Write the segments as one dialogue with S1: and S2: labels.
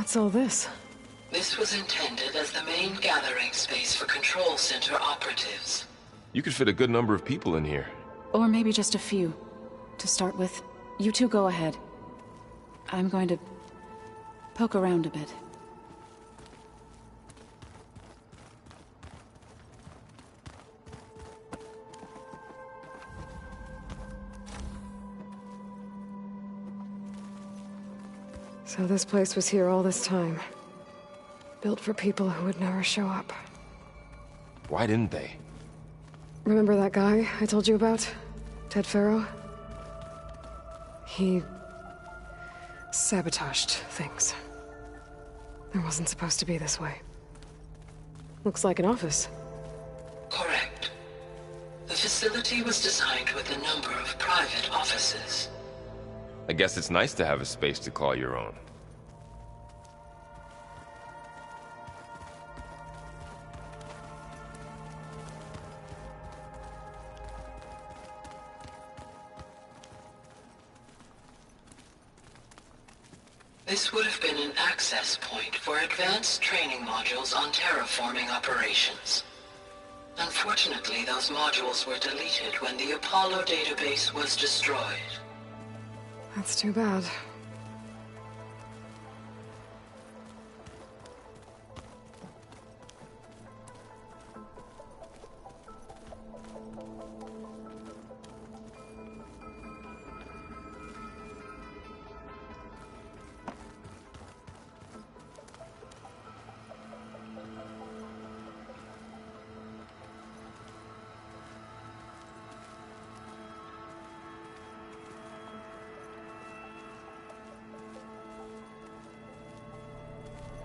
S1: What's all this?
S2: This was intended as the main gathering space for Control Center operatives.
S3: You could fit a good number of people in here.
S1: Or maybe just a few. To start with, you two go ahead. I'm going to poke around a bit. So this place was here all this time. Built for people who would never show up.
S3: Why didn't they?
S1: Remember that guy I told you about? Ted Farrow? He sabotaged things. It wasn't supposed to be this way. Looks like an office.
S2: Correct. The facility was designed with a number of private offices.
S3: I guess it's nice to have a space to call your own.
S2: This would have been an access point for advanced training modules on terraforming operations. Unfortunately, those modules were deleted when the Apollo database was destroyed.
S1: That's too bad.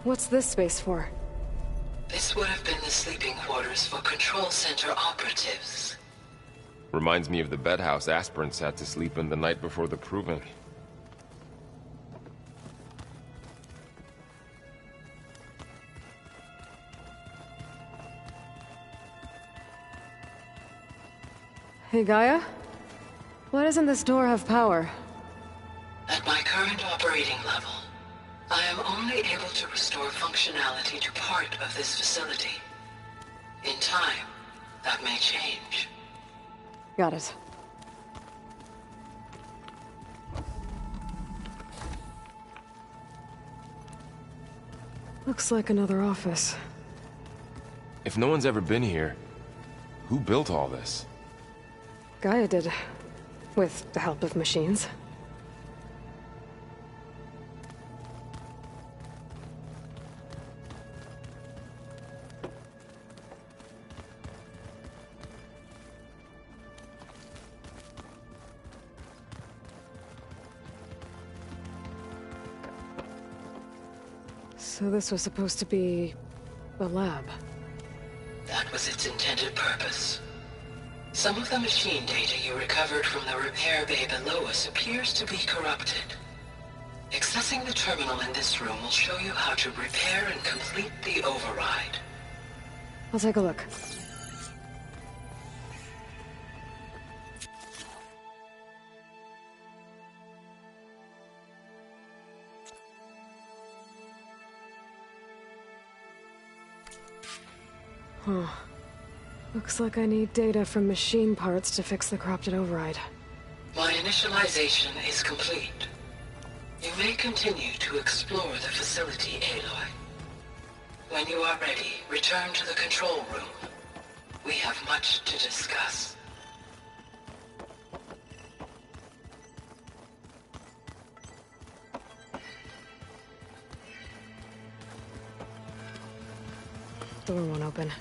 S1: What's this space for?
S2: This would have been the sleeping quarters for Control Center operatives.
S3: Reminds me of the bedhouse aspirants had to sleep in the night before the proving.
S1: Hey, Gaia? Why doesn't this door have power?
S2: At my current operating level, I am only able to restore functionality to part of this facility. In time, that may change.
S1: Got it. Looks like another office.
S3: If no one's ever been here, who built all this?
S1: Gaia did. With the help of machines. So this was supposed to be a lab.
S2: That was its intended purpose. Some of the machine data you recovered from the repair bay below us appears to be corrupted. Accessing the terminal in this room will show you how to repair and complete the override.
S1: I'll take a look. Huh. Looks like I need data from machine parts to fix the corrupted override.
S2: My initialization is complete. You may continue to explore the facility, Aloy. When you are ready, return to the control room. We have much to discuss.
S1: Door won't open.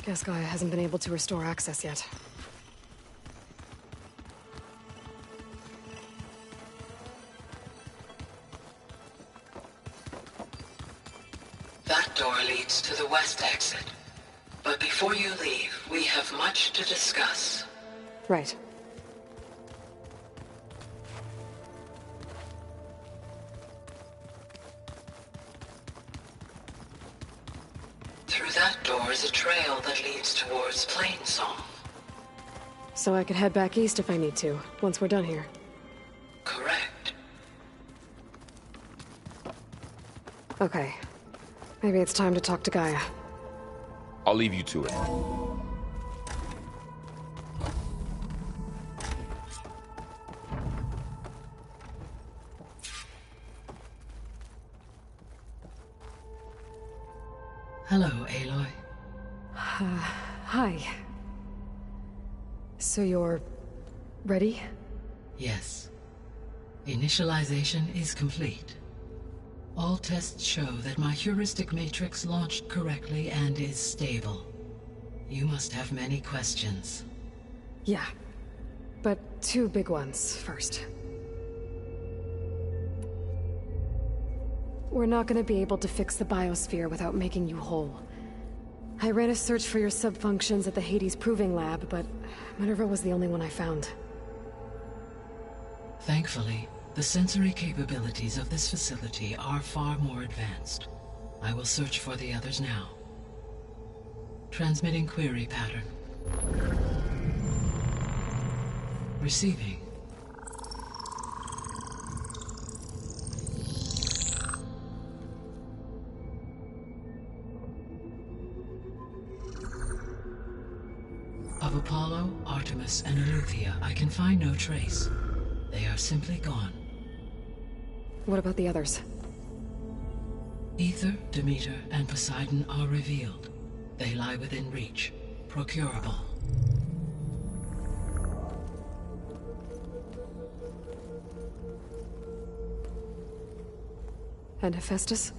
S1: Guess Gaia hasn't been able to restore access yet.
S2: That door leads to the west exit. But before you leave, we have much to discuss.
S1: Right.
S2: Through that door is a trail that leads towards Plainsong.
S1: So I could head back east if I need to, once we're done here.
S2: Correct.
S4: Okay. Maybe it's time to talk to Gaia.
S3: I'll leave you to it.
S2: Hello, Aloy.
S4: Hi. So you're... ready?
S2: Yes. Initialization is complete. All tests show that my heuristic matrix launched correctly and is stable. You must have many questions.
S4: Yeah. But two big ones first. We're not gonna be able to fix the biosphere without making you whole. I ran a search for your subfunctions at the Hades Proving Lab, but Minerva was the only one I found.
S2: Thankfully, the sensory capabilities of this facility are far more advanced. I will search for the others now. Transmitting query pattern. Receiving. Of Apollo, Artemis, and Eleuthia, I can find no trace. They are simply gone.
S4: What about the others?
S2: Ether, Demeter, and Poseidon are revealed. They lie within reach, procurable.
S4: And Hephaestus?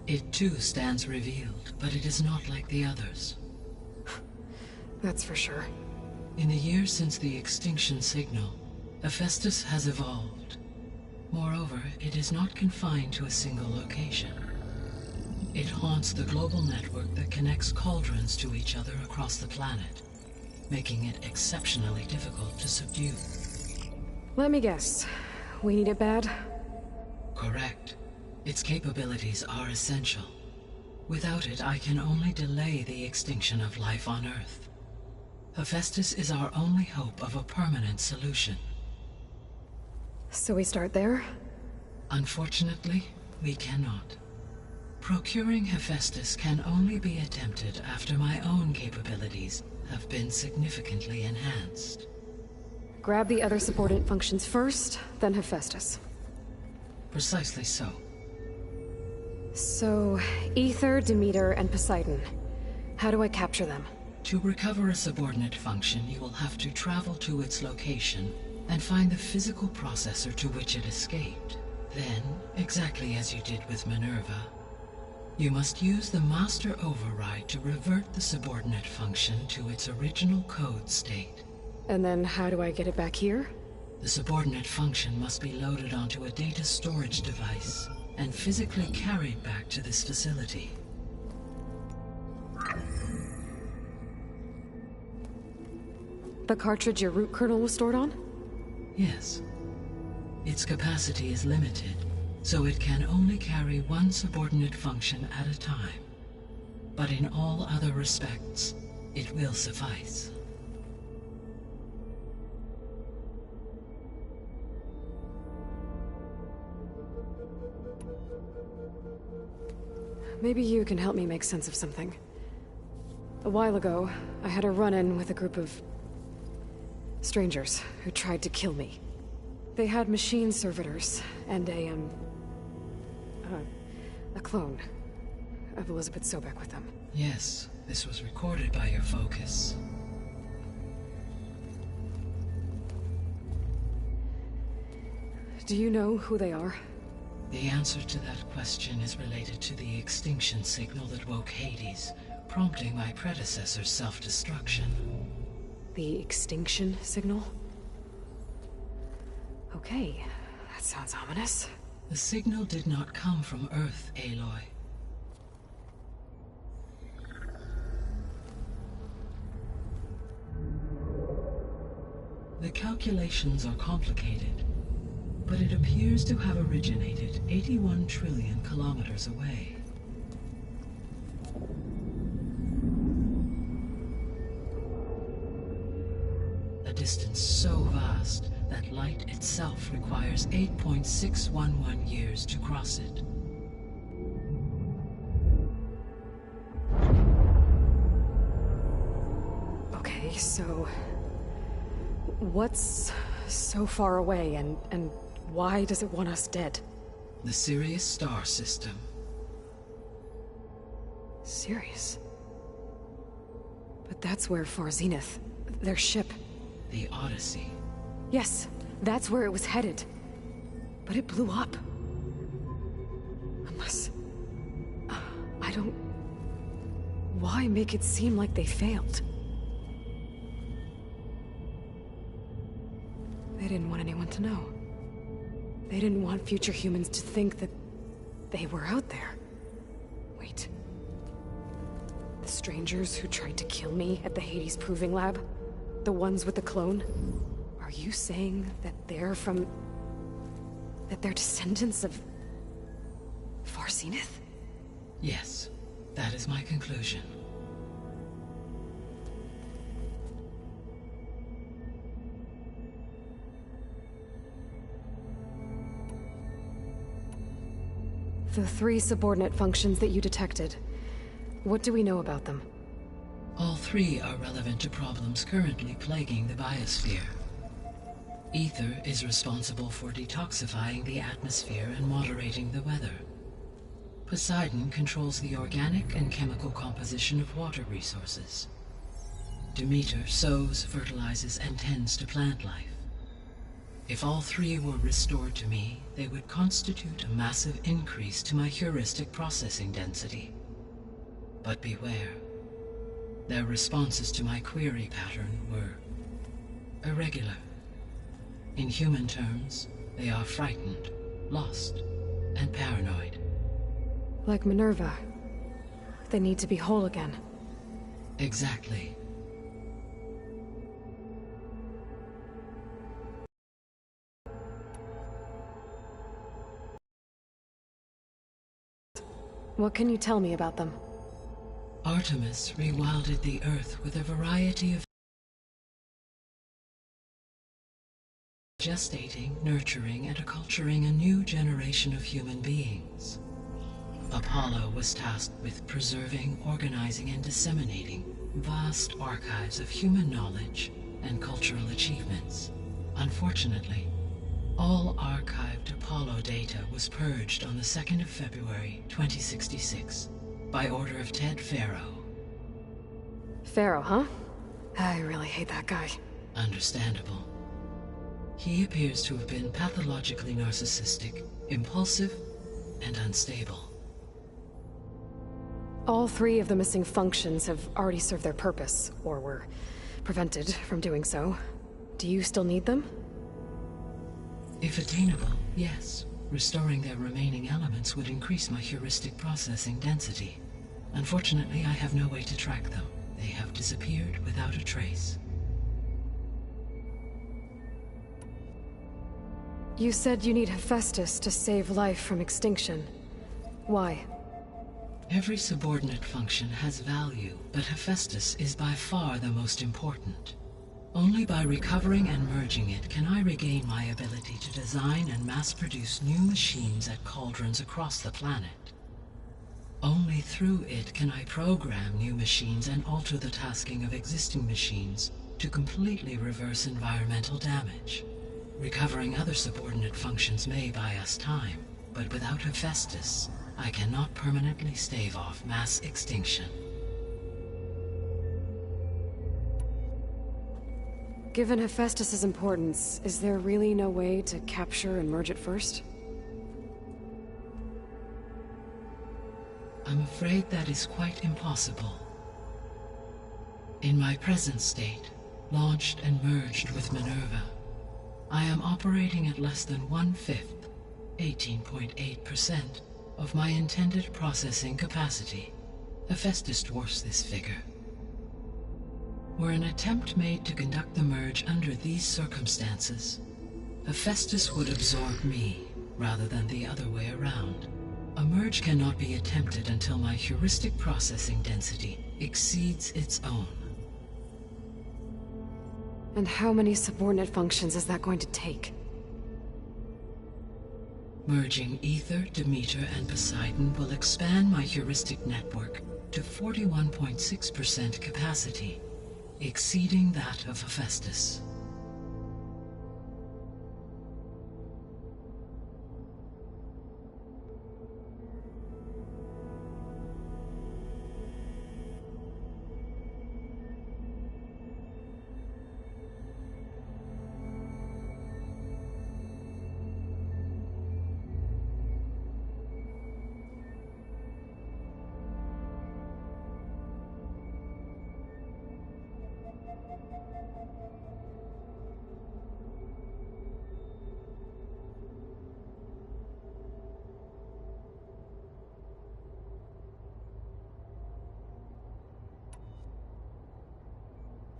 S2: It too stands revealed, but it is not like the others.
S4: That's for sure.
S2: In the years since the extinction signal, Hephaestus has evolved. Moreover, it is not confined to a single location. It haunts the global network that connects cauldrons to each other across the planet, making it exceptionally difficult to subdue.
S4: Let me guess. We need it bad?
S2: Correct. Its capabilities are essential. Without it, I can only delay the extinction of life on Earth. Hephaestus is our only hope of a permanent solution.
S4: So we start there?
S2: Unfortunately, we cannot. Procuring Hephaestus can only be attempted after my own capabilities have been significantly enhanced.
S4: Grab the other subordinate functions first, then Hephaestus.
S2: Precisely so.
S4: So, Ether, Demeter, and Poseidon. How do I capture them?
S2: To recover a subordinate function, you will have to travel to its location and find the physical processor to which it escaped. Then, exactly as you did with Minerva, you must use the master override to revert the subordinate function to its original code state.
S4: And then how do I get it back here?
S2: The subordinate function must be loaded onto a data storage device and physically carried back to this facility.
S4: The cartridge your root kernel was stored on?
S2: Yes. Its capacity is limited, so it can only carry one subordinate function at a time. But in all other respects, it will suffice.
S4: Maybe you can help me make sense of something. A while ago, I had a run-in with a group of strangers who tried to kill me. They had machine servitors and a clone of Elizabeth Sobek with them.
S2: Yes, this was recorded by your focus.
S4: Do you know who they are?
S2: The answer to that question is related to the extinction signal that woke Hades, prompting my predecessor's self-destruction.
S4: The extinction signal? Okay, that sounds ominous.
S2: The signal did not come from Earth, Aloy. The calculations are complicated, but it appears to have originated 81 trillion kilometers away. A distance so vast that light itself requires 8.611 years to cross it.
S4: Okay, so... what's so far away, and why does it want us dead?
S2: The Sirius star system.
S4: Sirius? But that's where Far Zenith, their ship...
S2: The Odyssey.
S4: Yes, that's where it was headed. But it blew up. Unless... I don't... Why make it seem like they failed? They didn't want anyone to know. They didn't want future humans to think that they were out there. Wait. The strangers who tried to kill me at the Hades Proving Lab? The ones with the clone? Are you saying that they're from... that they're descendants of... Far Zenith?
S2: Yes, that is my conclusion.
S4: The 3 subordinate functions that you detected. What do we know about them?
S2: All 3 are relevant to problems currently plaguing the biosphere. Ether is responsible for detoxifying the atmosphere and moderating the weather. Poseidon controls the organic and chemical composition of water resources. Demeter sows, fertilizes, and tends to plant life. If all 3 were restored to me, they would constitute a massive increase to my heuristic processing density. But beware. Their responses to my query pattern were irregular. In human terms, they are frightened, lost, and paranoid.
S4: Like Minerva. They need to be whole again.
S2: Exactly.
S4: What can you tell me about them?
S2: Artemis rewilded the Earth with a variety of gestating, nurturing, and acculturating a new generation of human beings. Apollo was tasked with preserving, organizing, and disseminating vast archives of human knowledge and cultural achievements. Unfortunately, all archived Apollo data was purged on the 2nd of February, 2066, by order of Ted Faro.
S4: Pharaoh, huh? I really hate that guy.
S2: Understandable. He appears to have been pathologically narcissistic, impulsive, and unstable.
S4: All 3 of the missing functions have already served their purpose, or were prevented from doing so. Do you still need them?
S2: If attainable, yes. Restoring their remaining elements would increase my heuristic processing density. Unfortunately, I have no way to track them. They have disappeared without a trace.
S4: You said you need Hephaestus to save life from extinction. Why?
S2: Every subordinate function has value, but Hephaestus is by far the most important. Only by recovering and merging it can I regain my ability to design and mass-produce new machines at cauldrons across the planet. Only through it can I program new machines and alter the tasking of existing machines to completely reverse environmental damage. Recovering other subordinate functions may buy us time, but without Hephaestus, I cannot permanently stave off mass extinction.
S4: Given Hephaestus's importance, is there really no way to capture and merge it first?
S2: I'm afraid that is quite impossible. In my present state, launched and merged with Minerva, I am operating at less than 1/5, 18.8%, of my intended processing capacity. Hephaestus dwarfs this figure. Were an attempt made to conduct the merge under these circumstances, Hephaestus would absorb me, rather than the other way around. A merge cannot be attempted until my heuristic processing density exceeds its own.
S4: And how many subordinate functions is that going to take?
S2: Merging Ether, Demeter, and Poseidon will expand my heuristic network to 41.6% capacity, exceeding that of Hephaestus.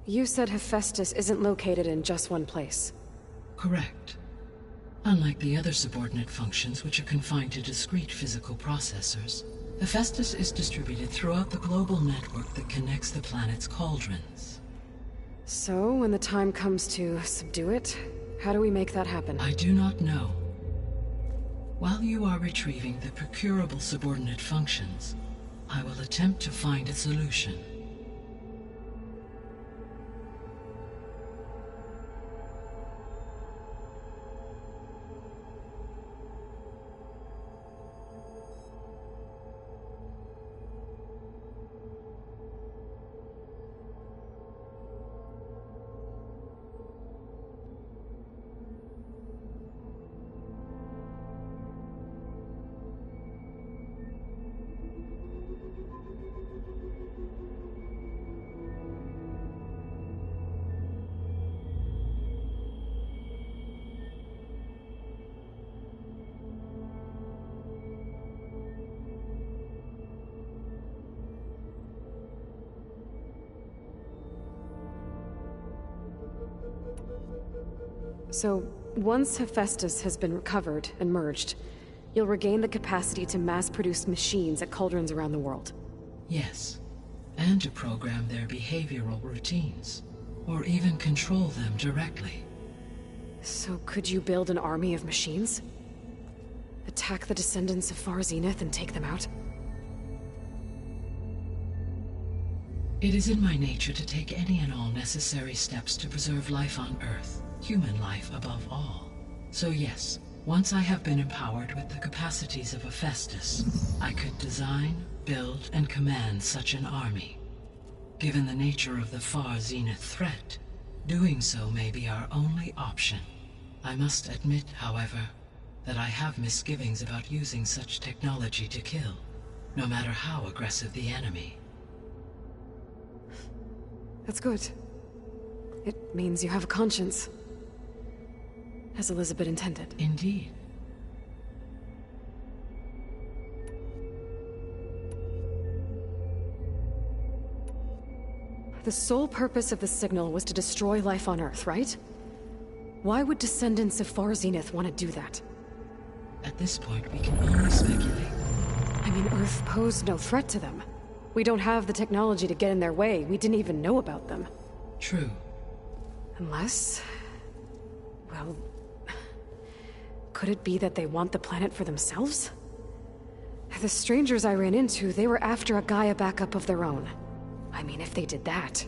S4: You said Hephaestus isn't located in just one place.
S2: Correct. Unlike the other subordinate functions, which are confined to discrete physical processors, Hephaestus is distributed throughout the global network that connects the planet's cauldrons.
S4: So, when the time comes to subdue it, how do we make that happen?
S2: I do not know. While you are retrieving the procurable subordinate functions, I will attempt to find a solution.
S4: So, once Hephaestus has been recovered and merged, you'll regain the capacity to mass-produce machines at cauldrons around the world.
S2: Yes, and to program their behavioral routines, or even control them directly.
S4: So could you build an army of machines? Attack the descendants of Far Zenith and take them out?
S2: It is in my nature to take any and all necessary steps to preserve life on Earth, human life above all. So yes, once I have been empowered with the capacities of Hephaestus, I could design, build, and command such an army. Given the nature of the Far Zenith threat, doing so may be our only option. I must admit, however, that I have misgivings about using such technology to kill, no matter how aggressive the enemy.
S4: That's good. It means you have a conscience. As Elizabeth intended.
S2: Indeed.
S4: The sole purpose of the signal was to destroy life on Earth, right? Why would descendants of Far Zenith want to do that?
S2: At this point, we can only speculate.
S4: I mean, Earth posed no threat to them. We don't have the technology to get in their way. We didn't even know about them.
S2: True.
S4: Unless... well... could it be that they want the planet for themselves? The strangers I ran into, they were after a Gaia backup of their own. I mean, if they did that...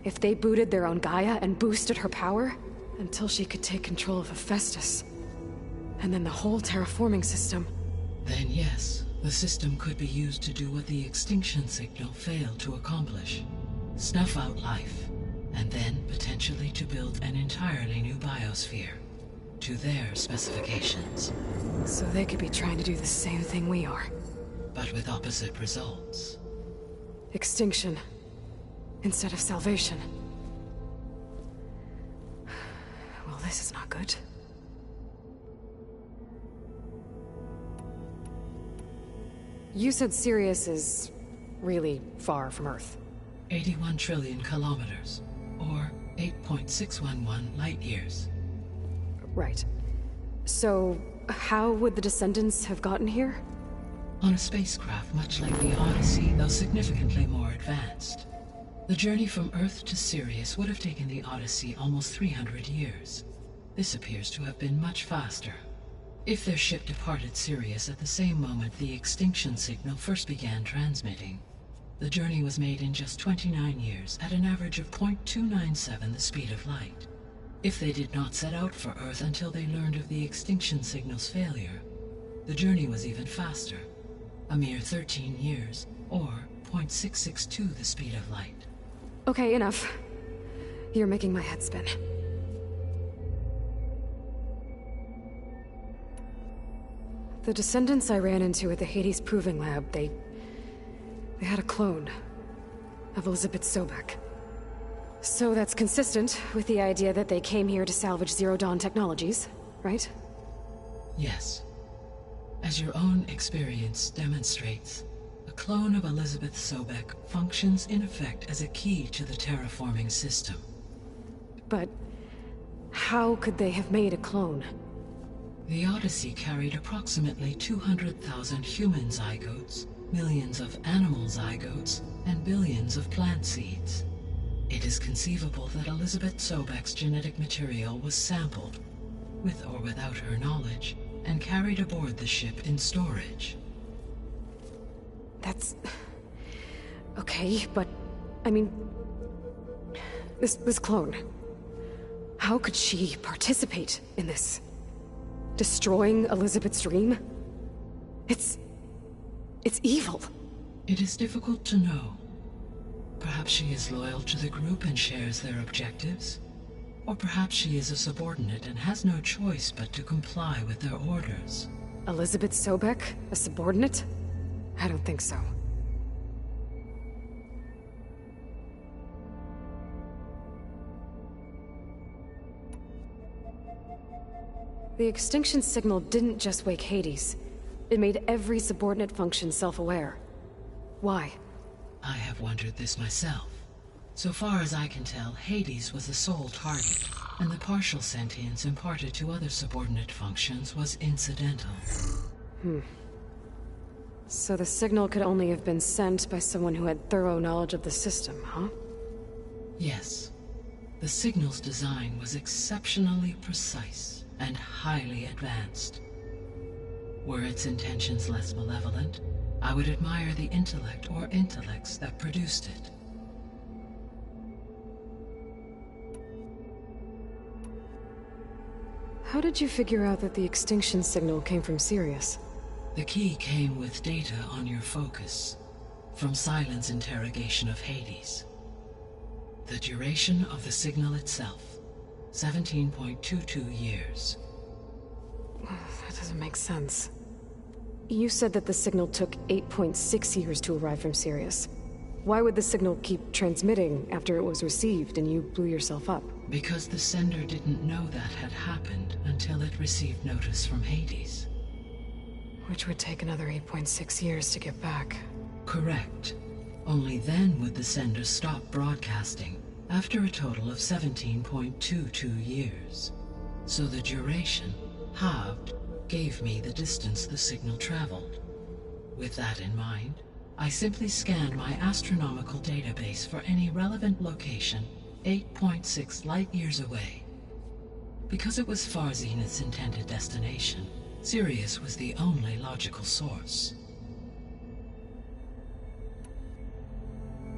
S4: if they booted their own Gaia and boosted her power... until she could take control of Hephaestus. And then the whole terraforming system.
S2: Then yes, the system could be used to do what the extinction signal failed to accomplish. Snuff out life, and then potentially to build an entirely new biosphere. To their specifications.
S4: So they could be trying to do the same thing we are.
S2: But with opposite results.
S4: Extinction. Instead of salvation. Well, this is not good. You said Sirius is really far from Earth.
S2: 81 trillion kilometers, or 8.611 light years.
S4: Right. So, how would the descendants have gotten here?
S2: On a spacecraft much like the Odyssey, though significantly more advanced. The journey from Earth to Sirius would have taken the Odyssey almost 300 years. This appears to have been much faster. If their ship departed Sirius at the same moment the extinction signal first began transmitting, the journey was made in just 29 years at an average of 0.297 the speed of light. If they did not set out for Earth until they learned of the extinction signal's failure, the journey was even faster, a mere 13 years, or 0.662 the speed of light.
S4: Okay, enough. You're making my head spin. The descendants I ran into at the Hades Proving Lab, they had a clone of Elizabeth Sobek. So that's consistent with the idea that they came here to salvage Zero Dawn technologies, right?
S2: Yes. As your own experience demonstrates, a clone of Elizabeth Sobek functions in effect as a key to the terraforming system.
S4: But how could they have made a clone?
S2: The Odyssey carried approximately 200,000 human zygotes, millions of animal zygotes, and billions of plant seeds. It is conceivable that Elizabeth Sobek's genetic material was sampled, with or without her knowledge, and carried aboard the ship in storage.
S4: That's... okay, but... I mean... This clone... How could she participate in this? Destroying Elizabeth's dream? It's evil.
S2: It is difficult to know. Perhaps she is loyal to the group and shares their objectives. Or perhaps she is a subordinate and has no choice but to comply with their orders.
S4: Elizabeth Sobek? A subordinate? I don't think so. The extinction signal didn't just wake Hades. It made every subordinate function self-aware. Why?
S2: I have wondered this myself. So far as I can tell, Hades was the sole target, and the partial sentience imparted to other subordinate functions was incidental.
S4: So the signal could only have been sent by someone who had thorough knowledge of the system, huh?
S2: Yes. The signal's design was exceptionally precise and highly advanced. Were its intentions less malevolent, I would admire the intellect or intellects that produced it.
S4: How did you figure out that the extinction signal came from Sirius?
S2: The key came with data on your focus, from Silent's interrogation of Hades. The duration of the signal itself, 17.22 years.
S4: That doesn't make sense. You said that the signal took 8.6 years to arrive from Sirius. Why would the signal keep transmitting after it was received and you blew yourself up?
S2: Because the sender didn't know that had happened until it received notice from Hades.
S4: Which would take another 8.6 years to get back.
S2: Correct. Only then would the sender stop broadcasting, after a total of 17.22 years. So the duration, halved, gave me the distance the signal traveled. With that in mind, I simply scanned my astronomical database for any relevant location 8.6 light-years away. Because it was far Zenith's intended destination, Sirius was the only logical source.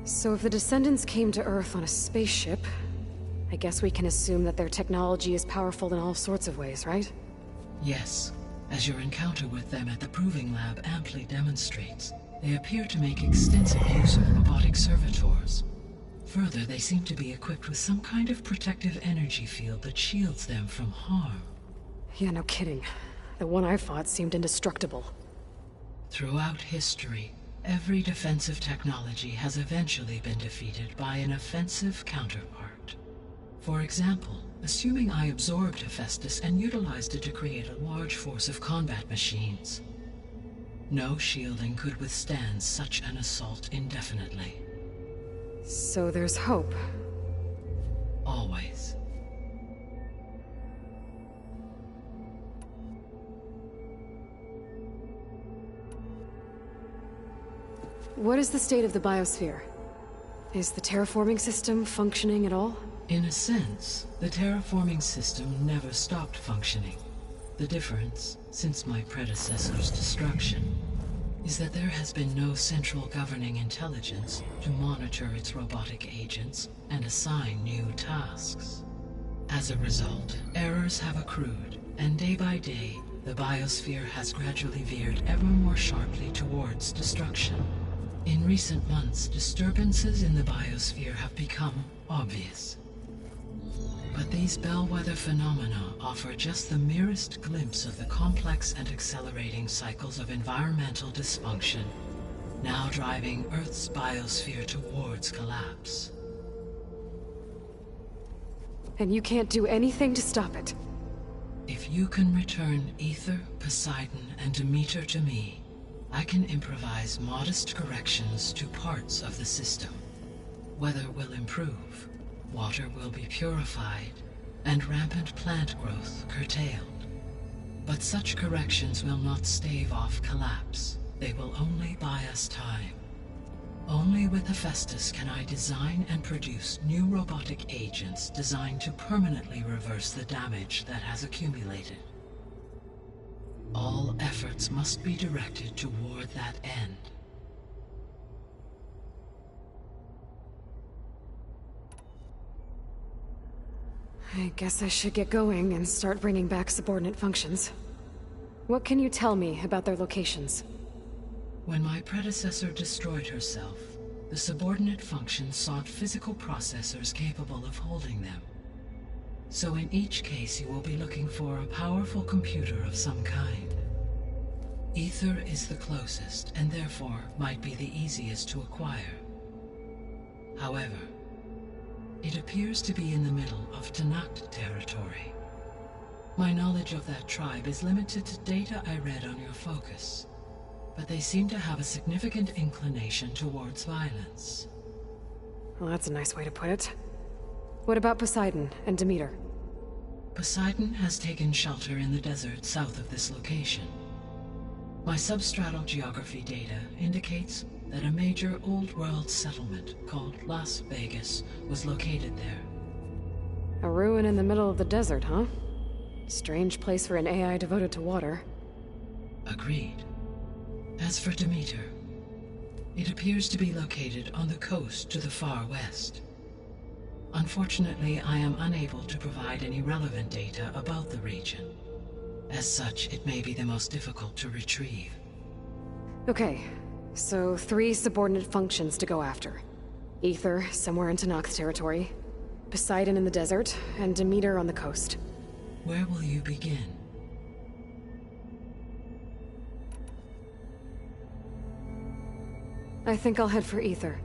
S4: So if the descendants came to Earth on a spaceship, I guess we can assume that their technology is powerful in all sorts of ways, right?
S2: Yes, as your encounter with them at the Proving Lab amply demonstrates, they appear to make extensive use of robotic servitors. Further, they seem to be equipped with some kind of protective energy field that shields them from harm.
S4: Yeah, no kidding. The one I fought seemed indestructible.
S2: Throughout history, every defensive technology has eventually been defeated by an offensive counterpart. For example, assuming I absorbed Hephaestus and utilized it to create a large force of combat machines. No shielding could withstand such an assault indefinitely.
S4: So there's hope.
S2: Always.
S4: What is the state of the biosphere? Is the terraforming system functioning at all?
S2: In a sense, the terraforming system never stopped functioning. The difference, since my predecessor's destruction, is that there has been no central governing intelligence to monitor its robotic agents and assign new tasks. As a result, errors have accrued, and day by day, the biosphere has gradually veered ever more sharply towards destruction. In recent months, disturbances in the biosphere have become obvious. But these bellwether phenomena offer just the merest glimpse of the complex and accelerating cycles of environmental dysfunction, now driving Earth's biosphere towards collapse.
S4: And you can't do anything to stop it?
S2: If you can return Ether, Poseidon, and Demeter to me, I can improvise modest corrections to parts of the system. Weather will improve, water will be purified, and rampant plant growth curtailed. But such corrections will not stave off collapse. They will only buy us time. Only with Hephaestus can I design and produce new robotic agents designed to permanently reverse the damage that has accumulated. All efforts must be directed toward that end.
S4: I guess I should get going and start bringing back subordinate functions. What can you tell me about their locations?
S2: When my predecessor destroyed herself, the subordinate functions sought physical processors capable of holding them. So in each case you will be looking for a powerful computer of some kind. Ether is the closest, and therefore might be the easiest to acquire. However, it appears to be in the middle of Tanakh territory. My knowledge of that tribe is limited to data I read on your focus, but they seem to have a significant inclination towards violence.
S4: Well, that's a nice way to put it. What about Poseidon and Demeter?
S2: Poseidon has taken shelter in the desert south of this location. My substratal geography data indicates that a major old-world settlement called Las Vegas was located there.
S4: A ruin in the middle of the desert, huh? Strange place for an AI devoted to water.
S2: Agreed. As for Demeter, it appears to be located on the coast to the far west. Unfortunately, I am unable to provide any relevant data about the region. As such, it may be the most difficult to retrieve.
S4: Okay, so 3 subordinate functions to go after. Ether, somewhere in Tanakh territory, Poseidon in the desert, and Demeter on the coast.
S2: Where will you begin?
S4: I think I'll head for Ether.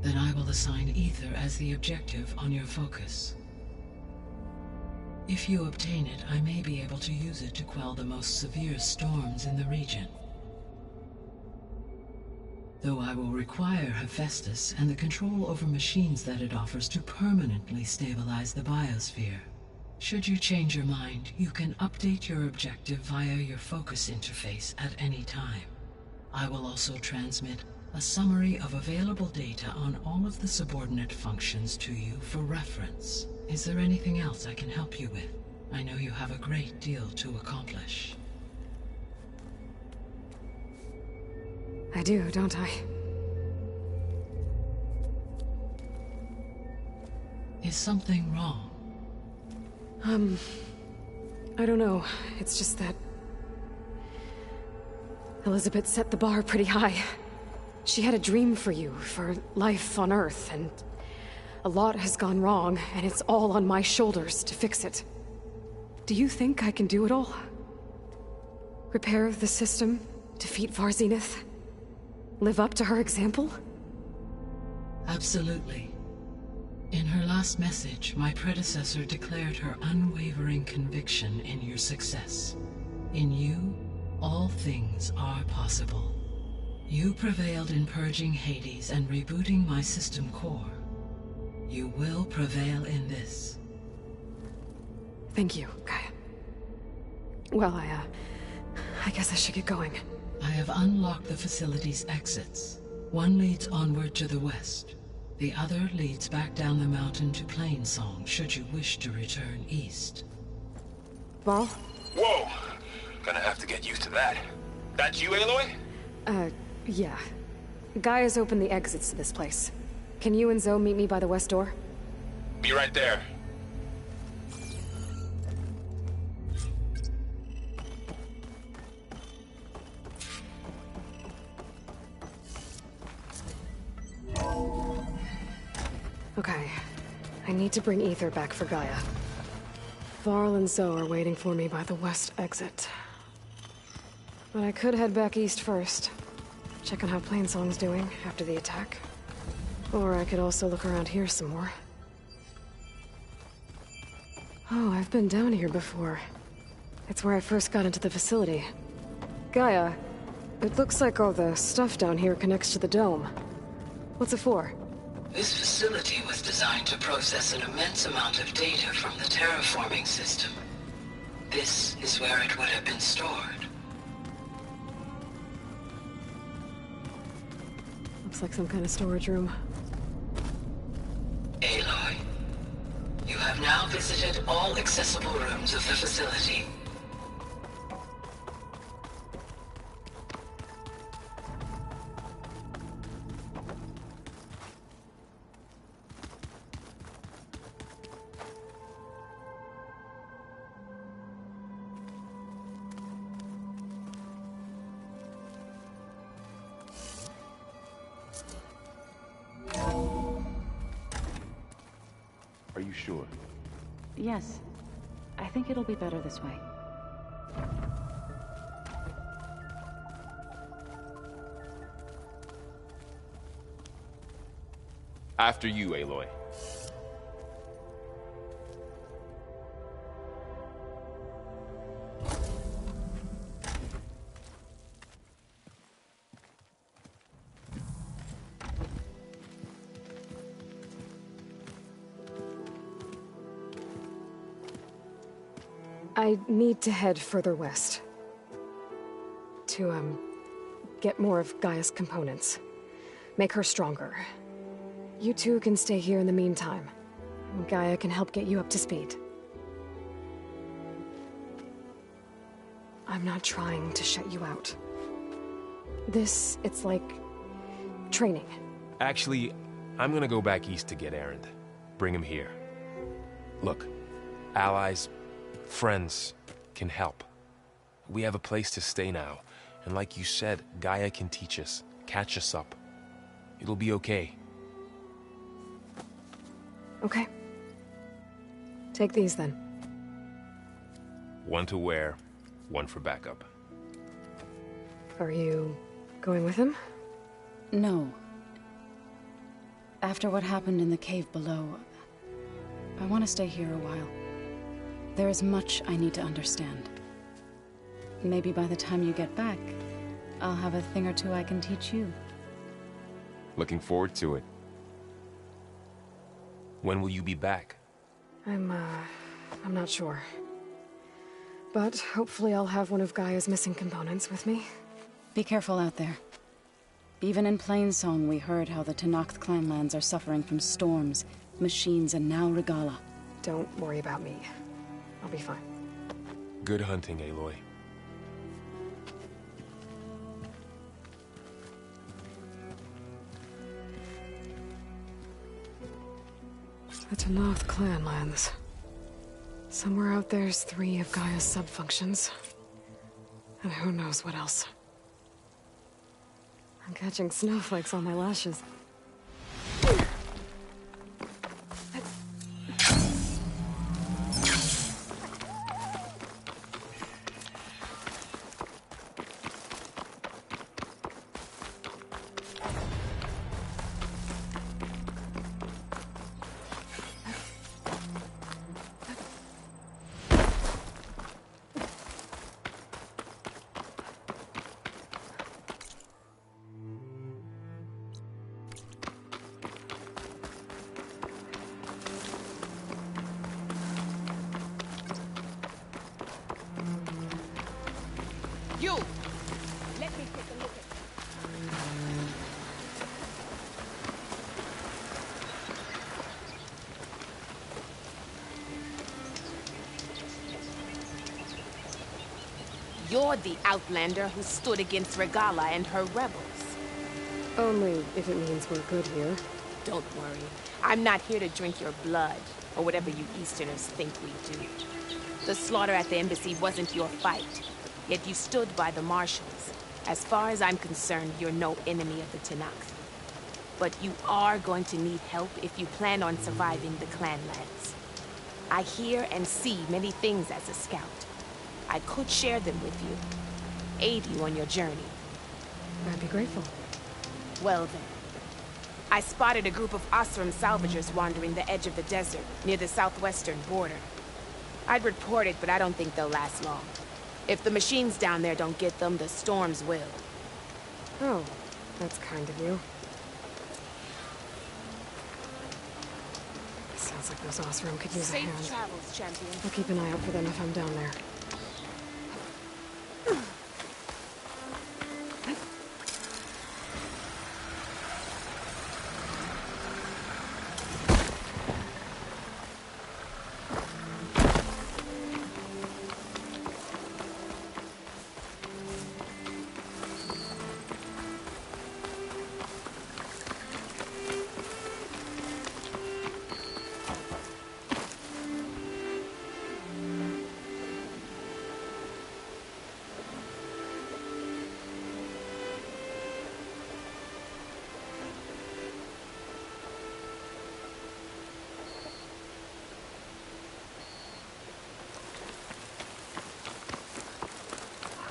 S2: Then I will assign Ether as the objective on your focus. If you obtain it, I may be able to use it to quell the most severe storms in the region. Though I will require Hephaestus and the control over machines that it offers to permanently stabilize the biosphere. Should you change your mind, you can update your objective via your focus interface at any time. I will also transmit a summary of available data on all of the subordinate functions to you for reference. Is there anything else I can help you with? I know you have a great deal to accomplish.
S4: I do, don't I?
S2: Is something wrong?
S4: I don't know. It's just that Elizabeth set the bar pretty high. She had a dream for you, for life on Earth, and a lot has gone wrong, and it's all on my shoulders to fix it. Do you think I can do it all? Repair the system, defeat Varzinith, live up to her example?
S2: Absolutely. In her last message, my predecessor declared her unwavering conviction in your success. In you, all things are possible. You prevailed in purging Hades and rebooting my system core. You will prevail in this.
S4: Thank you, Gaia. Well, I guess I should get going.
S2: I have unlocked the facility's exits. One leads onward to the west, The other leads back down the mountain to Plainsong, should you wish to return east.
S4: Varl?
S3: Whoa! Gonna have to get used to that. That's you, Aloy?
S4: Yeah. Gaia's opened the exits to this place. Can you and Zoe meet me by the west door?
S3: Be right there.
S4: Okay. I need to bring Ether back for Gaia. Varl and Zoe are waiting for me by the west exit. But I could head back east first. Check on how Plainsong's doing after the attack. Or I could also look around here some more. Oh, I've been down here before. It's where I first got into the facility. Gaia, it looks like all the stuff down here connects to the dome. What's it for?
S2: This facility was designed to process an immense amount of data from the terraforming system. This is where it would have been stored.
S4: Looks like some kind of storage room.
S2: Aloy, you have now visited all accessible rooms of the facility.
S3: Are you sure?
S1: Yes. I think it'll be better this way.
S3: After you, Aloy.
S4: I need to head further west. To, get more of Gaia's components. Make her stronger. You two can stay here in the meantime. Gaia can help get you up to speed. I'm not trying to shut you out. It's like... training.
S3: Actually, I'm gonna go back east to get Erend. Bring him here. Look, allies, friends can help. We have a place to stay now, and like you said, Gaia can teach us, catch us up. It'll be okay.
S4: Okay. Take these then.
S3: One to wear, one for backup.
S4: Are you going with him?
S1: No. After what happened in the cave below, I want to stay here a while. There is much I need to understand. Maybe by the time you get back, I'll have a thing or two I can teach you.
S3: Looking forward to it. When will you be back?
S4: I'm not sure. But hopefully I'll have one of Gaia's missing components with me.
S1: Be careful out there. Even in Plainsong, we heard how the Tenakth clanlands are suffering from storms, machines, and now Regala.
S4: Don't worry about me. I'll be fine.
S3: Good hunting, Aloy.
S4: The Tenakth clanlands. Somewhere out there's 3 of Gaia's sub-functions. And who knows what else. I'm catching snowflakes on my lashes.
S5: You! Let me take a look at You're the outlander who stood against Regala and her rebels.
S4: Only if it means we're good here.
S5: Don't worry. I'm not here to drink your blood, or whatever you Easterners think we do. The slaughter at the embassy wasn't your fight, yet you stood by the marshals. As far as I'm concerned, you're no enemy of the Tenakth. But you are going to need help if you plan on surviving the clanlands. I hear and see many things as a scout. I could share them with you, aid you on your journey.
S4: I'd be grateful.
S5: Well then. I spotted a group of Osram salvagers wandering the edge of the desert, near the southwestern border. I'd report it, but I don't think they'll last long. If the machines down there don't get them, the storms will.
S4: Oh, that's kind of you. Sounds like those Osram could use a hand.
S5: Safe travels, champion.
S4: I'll keep an eye out for them if I'm down there.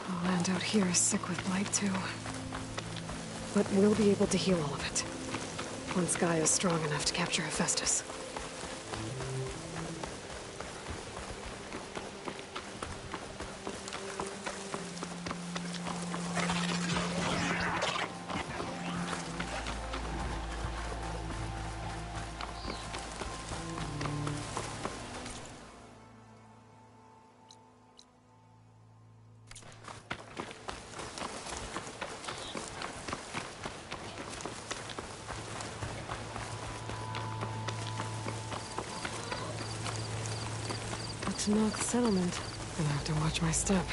S4: The land out here is sick with blight too. But we'll be able to heal all of it. Once Gaia's strong enough to capture Hephaestus. To Tenakth settlement. Gonna have to watch my step.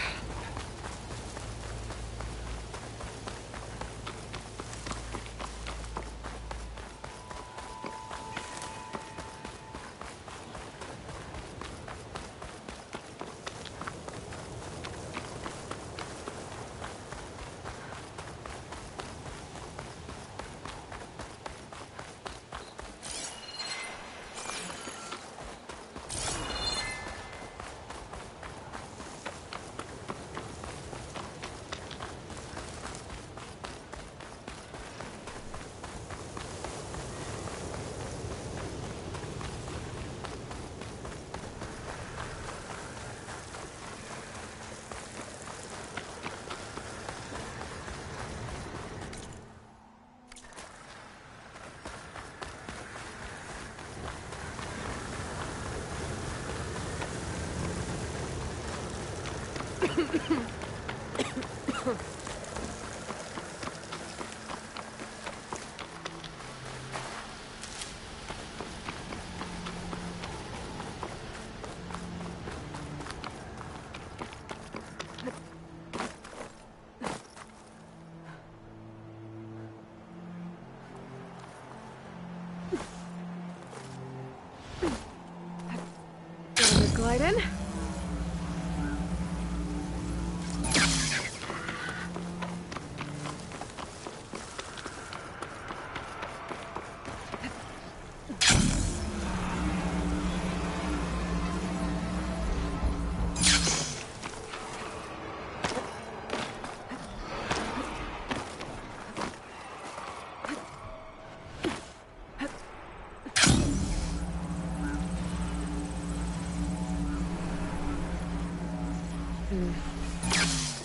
S4: Glide in.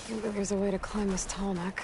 S4: Maybe there's a way to climb this tall neck.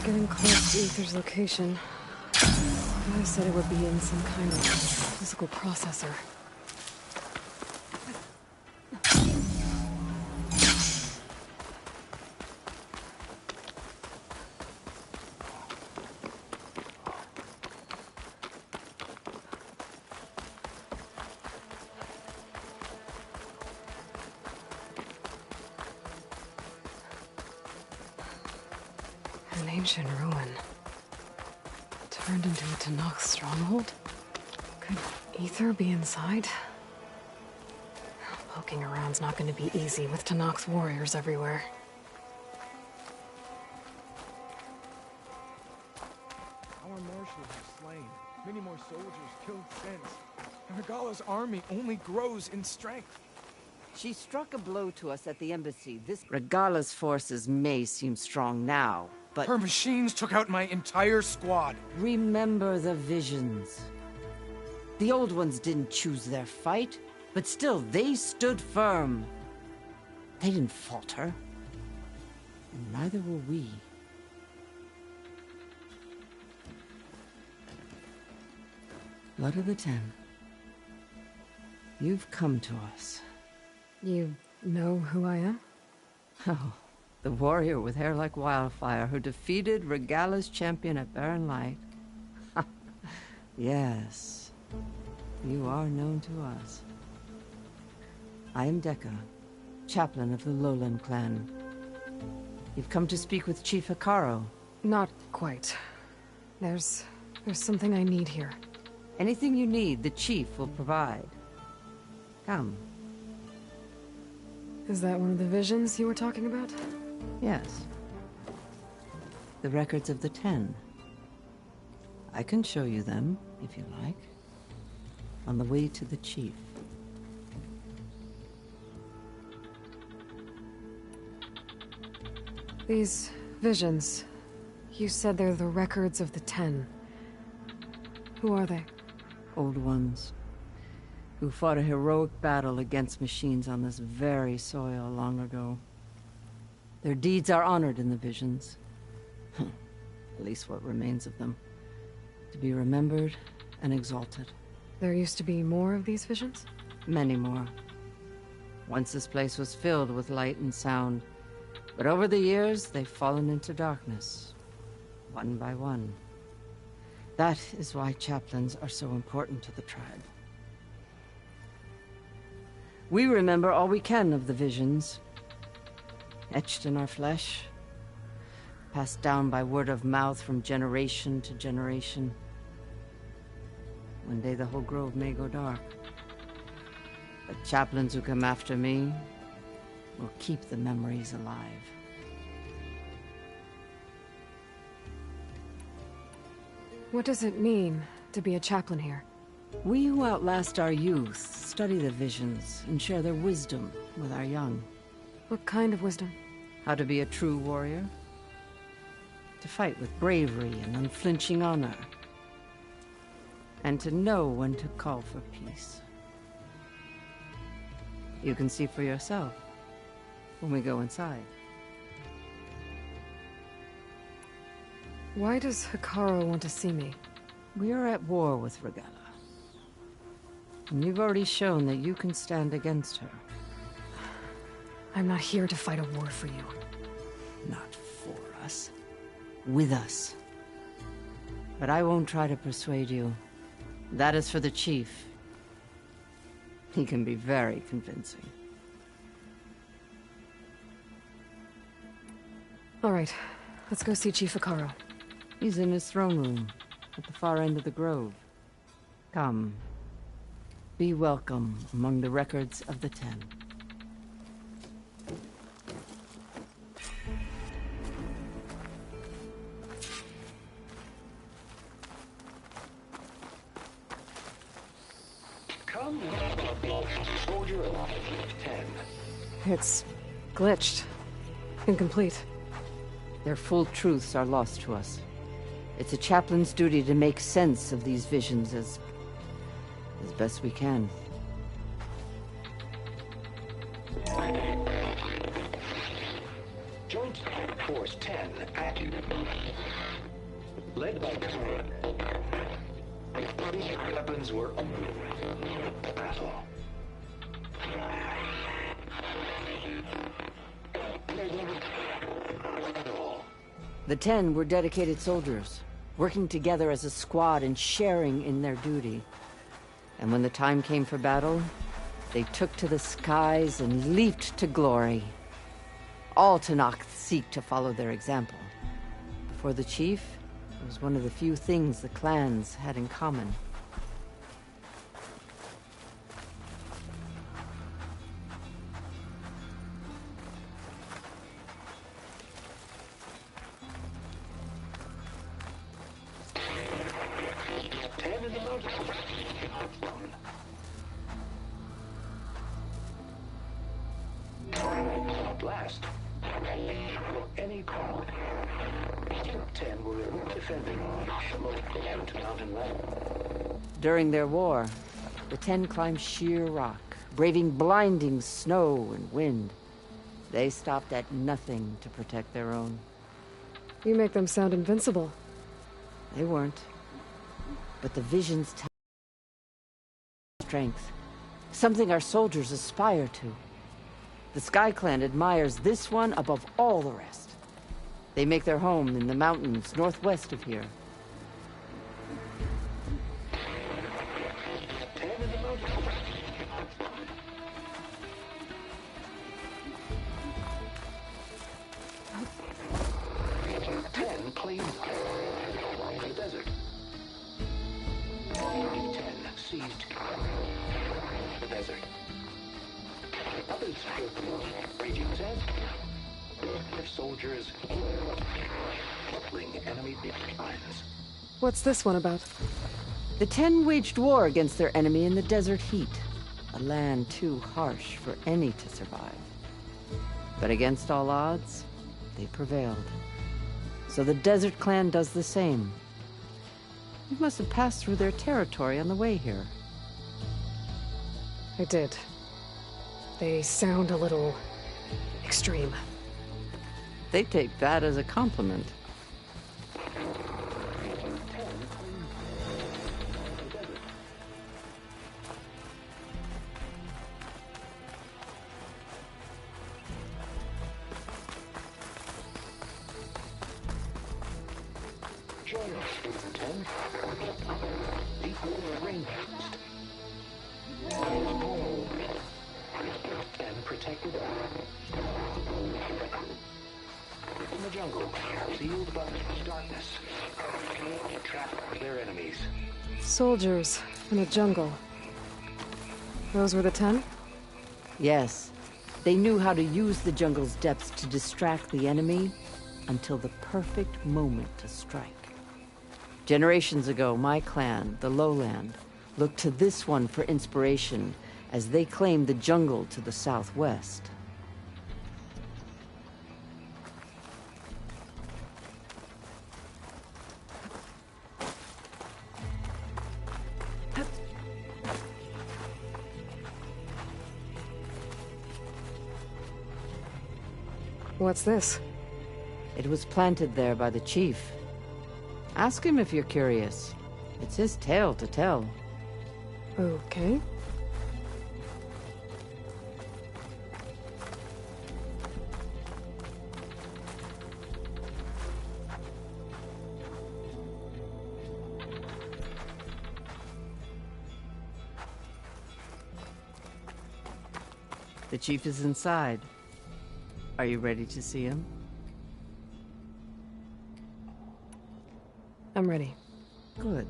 S4: getting close to Ether's location. I said it would be in some kind of physical processor. An ancient ruin. Turned into a Tanakh stronghold? Could Ether be inside? Poking around's not going to be easy with Tanakh's warriors everywhere.
S6: Our marshals are slain. Many more soldiers killed since. And Regala's army only grows in strength.
S7: She struck a blow to us at the embassy. Regala's forces may seem strong now, but...
S6: Her machines took out my entire squad.
S7: Remember the visions. The old ones didn't choose their fight, but still, they stood firm. They didn't falter. And neither will we. Blood of the Ten. You've come to us.
S4: You know who I am?
S7: Oh, the warrior with hair like wildfire who defeated Regala's champion at Barren Light. Yes, you are known to us. I am Dekka, chaplain of the Lowland clan. You've come to speak with Chief Hikaru.
S4: Not quite. There's something I need here.
S7: Anything you need, the chief will provide. Come.
S4: Is that one of the visions you were talking about?
S7: Yes. The records of the 10. I can show you them, if you like. On the way to the chief.
S4: These visions, you said they're the records of the 10. Who are they?
S7: Old ones, who fought a heroic battle against machines on this very soil long ago. Their deeds are honored in the visions. At least what remains of them. To be remembered and exalted.
S4: There used to be more of these visions?
S7: Many more. Once this place was filled with light and sound, but over the years they've fallen into darkness, one by one. That is why chaplains are so important to the tribe. We remember all we can of the visions, etched in our flesh, passed down by word of mouth from generation to generation. One day the whole grove may go dark. But chaplains who come after me will keep the memories alive.
S4: What does it mean to be a chaplain here?
S7: We who outlast our youth study the visions and share their wisdom with our young.
S4: What kind of wisdom?
S7: How to be a true warrior. To fight with bravery and unflinching honor. And to know when to call for peace. You can see for yourself when we go inside.
S4: Why does Hikaru want to see me?
S7: We are at war with Regala. And you've already shown that you can stand against her.
S4: I'm not here to fight a war for you.
S7: Not for us. With us. But I won't try to persuade you. That is for the chief. He can be very convincing.
S4: All right, let's go see Chief Hikaru.
S7: He's in his throne room, at the far end of the grove. Come. Be welcome among the records of the 10.
S8: Come soldier alive, 10.
S4: It's glitched. Incomplete.
S7: Their full truths are lost to us. It's a chaplain's duty to make sense of these visions as best we can.
S8: Joint Force 10 10 active. Led by weapons were battle.
S7: The 10 were dedicated soldiers, working together as a squad and sharing in their duty. And when the time came for battle, they took to the skies and leaped to glory. All Tanakh seek to follow their example. For the chief, it was one of the few things the clans had in common.
S8: Last, any call. 10 were defending the local mountain land.
S7: During their war, the 10 climbed sheer rock, braving blinding snow and wind. They stopped at nothing to protect their own.
S4: You make them sound invincible.
S7: They weren't. But the visions tell strength. Something our soldiers aspire to. The Sky Clan admires this one above all the rest. They make their home in the mountains northwest of here.
S8: The desert. 10 seized the desert. Others raging sands. Their soldiers killing enemy lines.
S4: What's this one about?
S7: The 10 waged war against their enemy in the desert heat, a land too harsh for any to survive. But against all odds, they prevailed. So the Desert Clan does the same. You must have passed through their territory on the way here.
S4: I did. They sound a little extreme.
S7: They take that as a compliment.
S8: Join us, 10. Deep water rainforest. And protected in the jungle, sealed by darkness. Can't trap their enemies.
S4: Soldiers in a jungle. Those were the 10?
S7: Yes, they knew how to use the jungle's depths to distract the enemy until the perfect moment to strike. Generations ago, my clan, the Lowland, looked to this one for inspiration as they claimed the jungle to the southwest.
S4: What's this?
S7: It was planted there by the chief. Ask him if you're curious. It's his tale to tell.
S4: Okay.
S7: The chief is inside. Are you ready to see him?
S4: I'm ready.
S7: Good.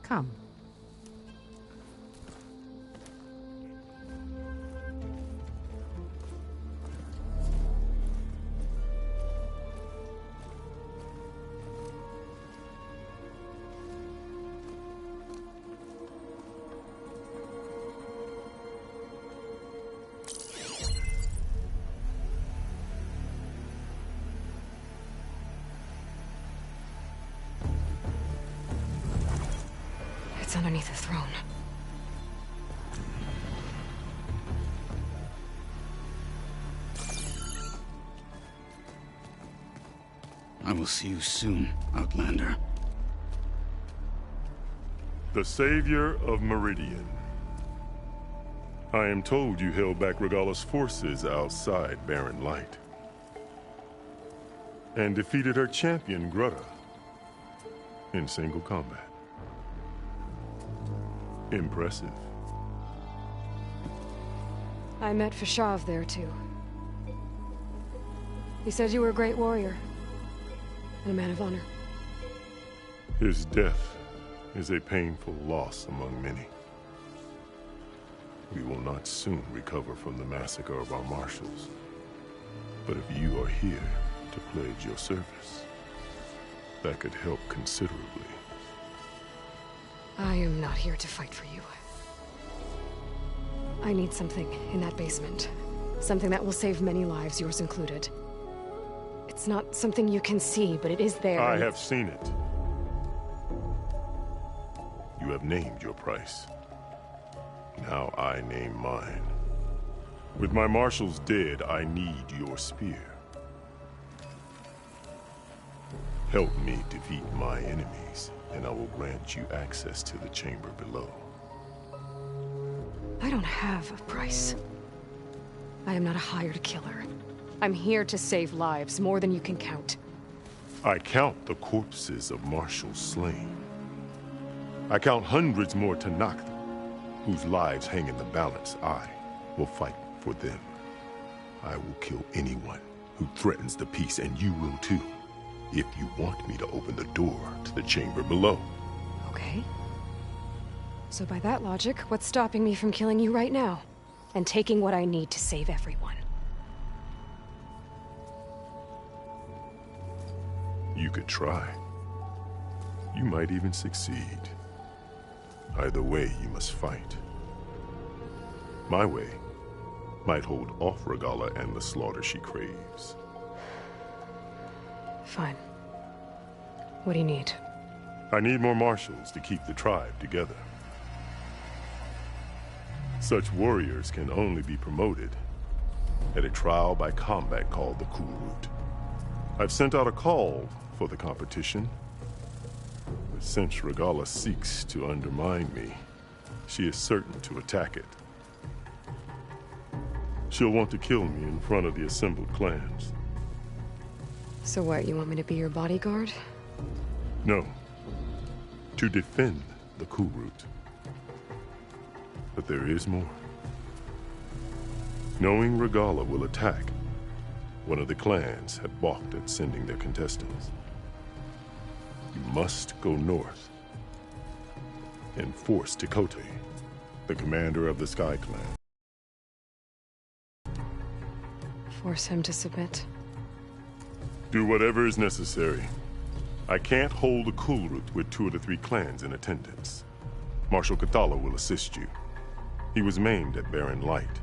S7: Come.
S4: It's underneath the throne.
S9: I will see you soon, Outlander.
S10: The savior of Meridian. I am told you held back Regalla's forces outside Barren Light. And defeated her champion, Grutta, in single combat. Impressive.
S4: I met Fashav there, too. He said you were a great warrior. And a man of honor.
S10: His death is a painful loss among many. We will not soon recover from the massacre of our marshals. But if you are here to pledge your service, that could help considerably.
S4: I am not here to fight for you. I need something in that basement. Something that will save many lives, yours included. It's not something you can see, but it is there.
S10: I have seen it. You have named your price. Now I name mine. With my marshals dead, I need your spear. Help me defeat my enemies, and I will grant you access to the chamber below.
S4: I don't have a price. I am not a hired killer. I'm here to save lives, more than you can count.
S10: I count the corpses of marshals slain. I count hundreds more Tanakh, whose lives hang in the balance. I will fight for them. I will kill anyone who threatens the peace, and you will too, if you want me to open the door to the chamber below.
S4: Okay. So by that logic, what's stopping me from killing you right now? And taking what I need to save everyone?
S10: You could try. You might even succeed. Either way, you must fight. My way might hold off Regalla and the slaughter she craves.
S4: Fine. What do you need?
S10: I need more marshals to keep the tribe together. Such warriors can only be promoted at a trial by combat called the Kulrut. I've sent out a call for the competition, but since Regalla seeks to undermine me, she is certain to attack it. She'll want to kill me in front of the assembled clans.
S4: So what, you want me to be your bodyguard?
S10: No. To defend the Kulrut. But there is more. Knowing Regalla will attack, one of the clans had balked at sending their contestants. You must go north and force Tekote, the commander of the Sky Clan.
S4: Force him to submit?
S10: Do whatever is necessary. I can't hold a Kulrut with 2 of the 3 clans in attendance. Marshal Kathala will assist you. He was maimed at Barren Light,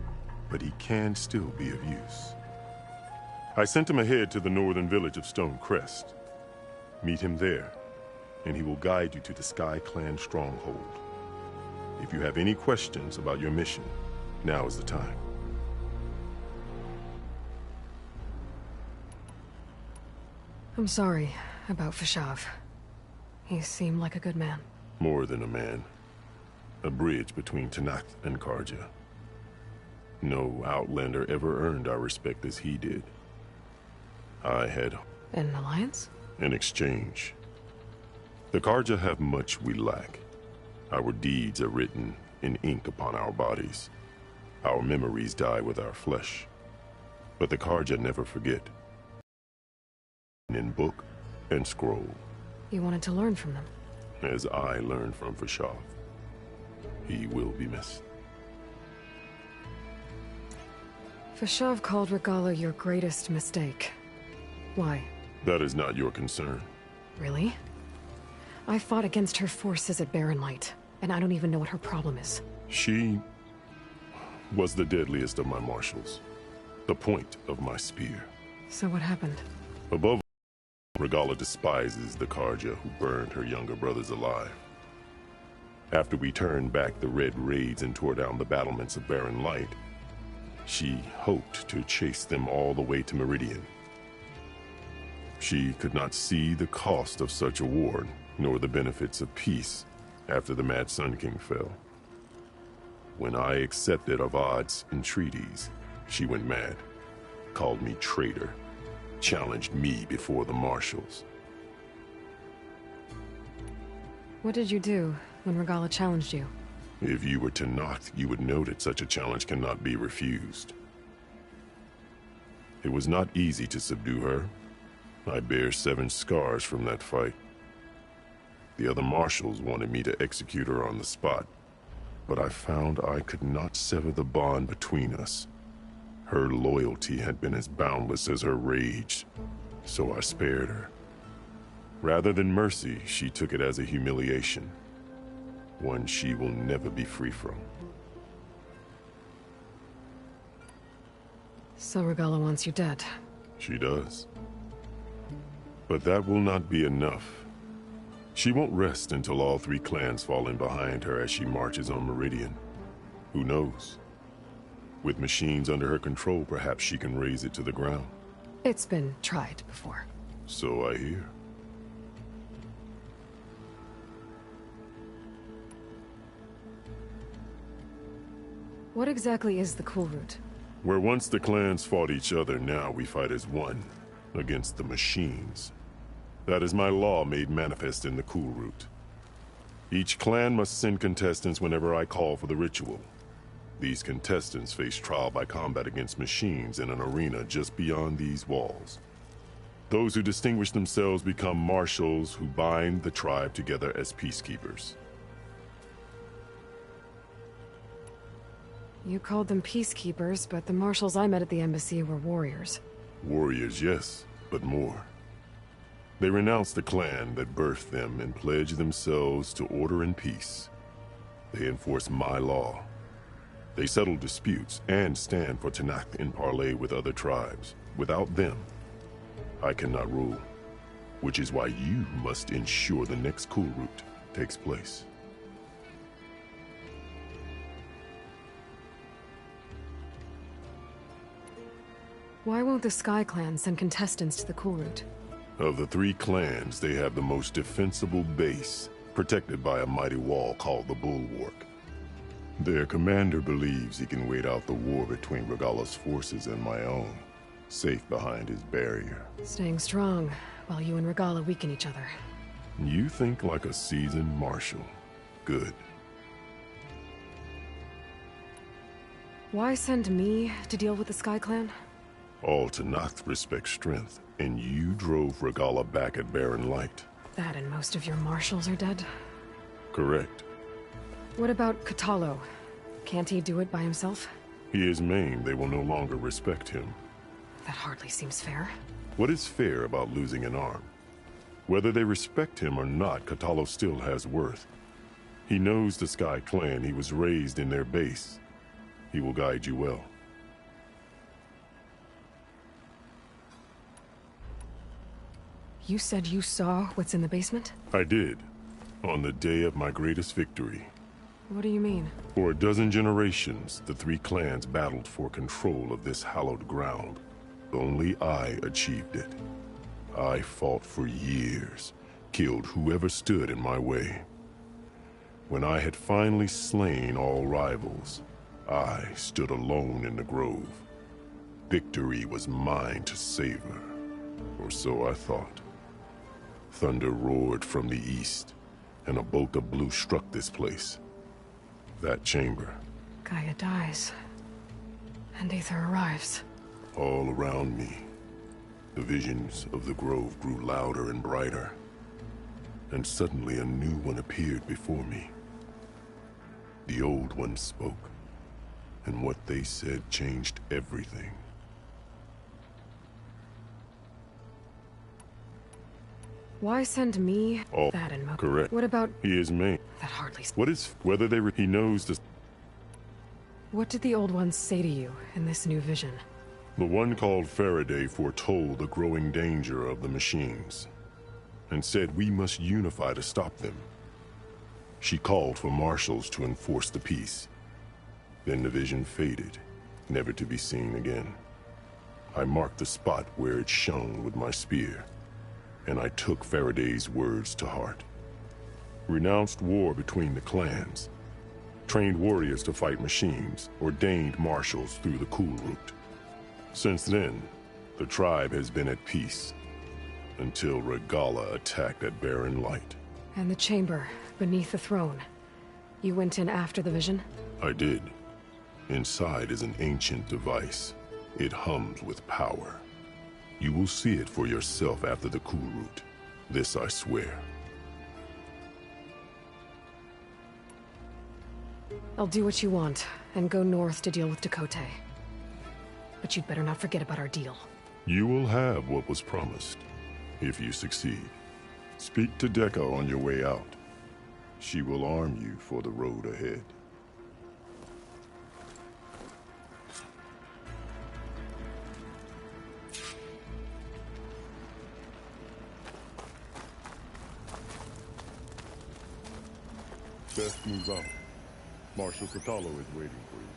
S10: but he can still be of use. I sent him ahead to the northern village of Stone Crest. Meet him there, and he will guide you to the Sky Clan stronghold. If you have any questions about your mission, now is the time.
S4: I'm sorry about Fashav. He seemed like a good man.
S10: More than a man. A bridge between Tanakh and Karja. No Outlander ever earned our respect as he did. I had
S4: An alliance?
S10: an exchange. The Karja have much we lack. Our deeds are written in ink upon our bodies. Our memories die with our flesh. But the Karja never forget. In book and scroll.
S4: You wanted to learn from them?
S10: As I learned from Fashav. He will be missed.
S4: Fashav called Regalla your greatest mistake. Why?
S10: That is not your concern.
S4: Really? I fought against her forces at Barren Light, and I don't even know what her problem is.
S10: She was the deadliest of my marshals. The point of my spear.
S4: So what happened?
S10: Above all, Regalla despises the Karja who burned her younger brothers alive. After we turned back the Red Raids and tore down the battlements of Barren Light, she hoped to chase them all the way to Meridian. She could not see the cost of such a war, nor the benefits of peace after the Mad Sun King fell. When I accepted Avad's entreaties, she went mad, called me traitor, challenged me before the marshals.
S4: What did you do when Regala challenged you?
S10: If you were to knock, you would know that such a challenge cannot be refused. It was not easy to subdue her. I bear 7 scars from that fight. The other marshals wanted me to execute her on the spot, but I found I could not sever the bond between us. Her loyalty had been as boundless as her rage, so I spared her. Rather than mercy, she took it as a humiliation, one she will never be free from.
S4: So Regala wants you dead.
S10: She does. But that will not be enough. She won't rest until all 3 clans fall in behind her as she marches on Meridian. Who knows? With machines under her control, perhaps she can raise it to the ground.
S4: It's been tried before.
S10: So I hear.
S4: What exactly is the Cool Route?
S10: Where once the clans fought each other, now we fight as one, against the machines. That is my law made manifest in the Cool Route. Each clan must send contestants whenever I call for the ritual. These contestants face trial by combat against machines in an arena just beyond these walls. Those who distinguish themselves become marshals who bind the tribe together as peacekeepers.
S4: You called them peacekeepers, but the marshals I met at the embassy were warriors.
S10: Warriors, yes, but more. They renounce the clan that birthed them and pledge themselves to order and peace. They enforce my law. They settle disputes and stand for Tanakh in parley with other tribes. Without them, I cannot rule. Which is why you must ensure the next Cool Route takes place.
S4: Why won't the Sky Clan send contestants to the Cool Route?
S10: Of the 3 clans, they have the most defensible base, protected by a mighty wall called the Bulwark. Their commander believes he can wait out the war between Regala's forces and my own, safe behind his barrier.
S4: Staying strong, while you and Regala weaken each other.
S10: You think like a seasoned marshal. Good.
S4: Why send me to deal with the Sky Clan?
S10: All Tanakh respect strength, and you drove Regala back at Barren Light.
S4: That and most of your marshals are dead?
S10: Correct.
S4: What about Katalo? Can't he do it by himself?
S10: He is maimed. They will no longer respect him.
S4: That hardly seems fair.
S10: What is fair about losing an arm? Whether they respect him or not, Katalo still has worth. He knows the Sky Clan. He was raised in their base. He will guide you well.
S4: You said you saw what's in the basement?
S10: I did, on the day of my greatest victory.
S4: What do you mean?
S10: For a dozen generations, the 3 clans battled for control of this hallowed ground. Only I achieved it. I fought for years, killed whoever stood in my way. When I had finally slain all rivals, I stood alone in the grove. Victory was mine to savor, or so I thought. Thunder roared from the east, and a bolt of blue struck this place. That chamber.
S4: Gaia dies, and Aether arrives.
S10: All around me, the visions of the grove grew louder and brighter, and suddenly a new one appeared before me. The old one spoke, and what they said changed everything.
S4: Why send me?
S10: All
S4: that and
S10: correct.
S4: What about?
S10: He is maimed.
S4: That hardly.
S10: What is whether they? He knows the.
S4: What did the old ones say to you in this new vision?
S10: The one called Faraday foretold the growing danger of the machines, and said we must unify to stop them. She called for marshals to enforce the peace. Then the vision faded, never to be seen again. I marked the spot where it shone with my spear, and I took Faraday's words to heart. Renounced war between the clans, trained warriors to fight machines, ordained marshals through the cool route. Since then, the tribe has been at peace, until Regala attacked at Barren Light.
S4: And the chamber, beneath the throne. You went in after the vision?
S10: I did. Inside is an ancient device. It hums with power. You will see it for yourself after the cool route. This I swear.
S4: I'll do what you want, and go north to deal with Dakota. But you'd better not forget about our deal.
S10: You will have what was promised, if you succeed. Speak to Dekka on your way out. She will arm you for the road ahead. Best move out. Marshal Catalo is waiting for you.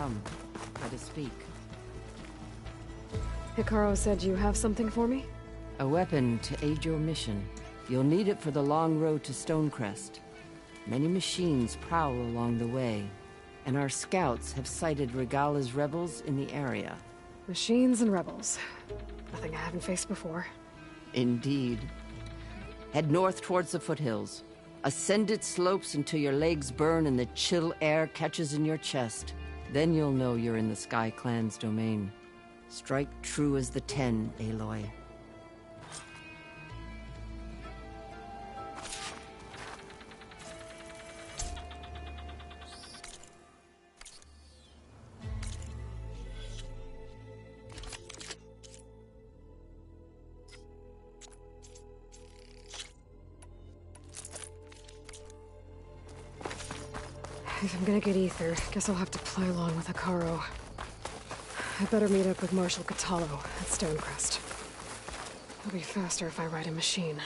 S7: Come, let us speak.
S4: Hikaru said you have something for me?
S7: A weapon to aid your mission. You'll need it for the long road to Stonecrest. Many machines prowl along the way, and our scouts have sighted Regala's rebels in the area.
S4: Machines and rebels. Nothing I haven't faced before.
S7: Indeed. Head north towards the foothills. Ascend its slopes until your legs burn and the chill air catches in your chest. Then you'll know you're in the Sky Clan's domain. Strike true as the 10, Aloy.
S4: If I'm gonna get ether, guess I'll have to play along with Hikaru. I better meet up with Marshal Catallo at Stonecrest. It'll be faster if I ride a machine.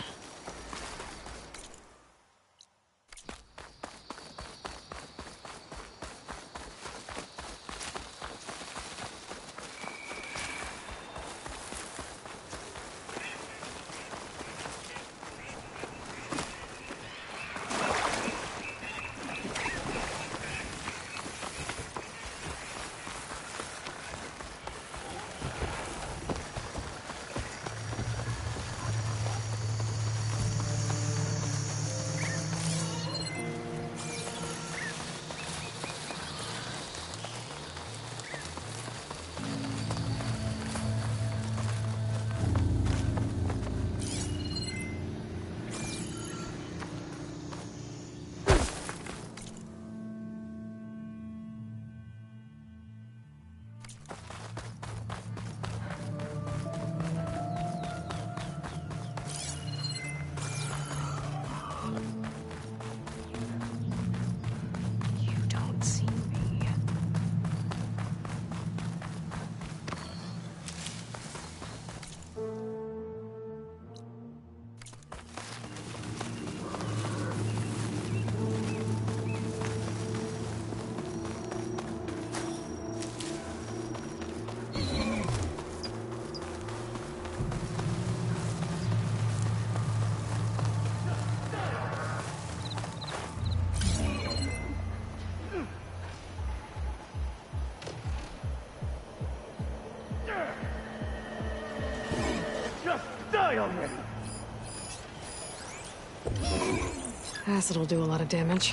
S4: Acid'll do a lot of damage.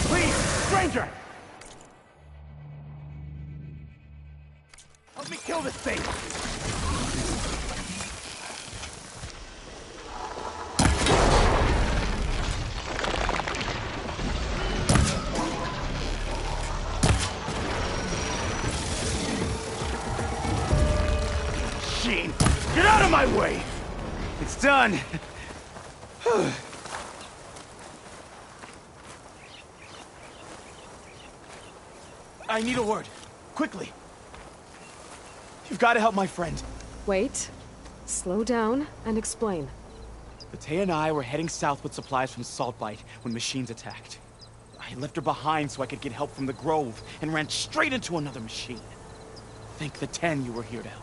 S6: Please, stranger! Help me kill this thing! Get out of my way! It's done! I need a word. Quickly. You've got to help my friend.
S4: Wait. Slow down and explain.
S6: Batea and I were heading south with supplies from Saltbite when machines attacked. I left her behind so I could get help from the Grove and ran straight into another machine. Thank the 10 you were here to help.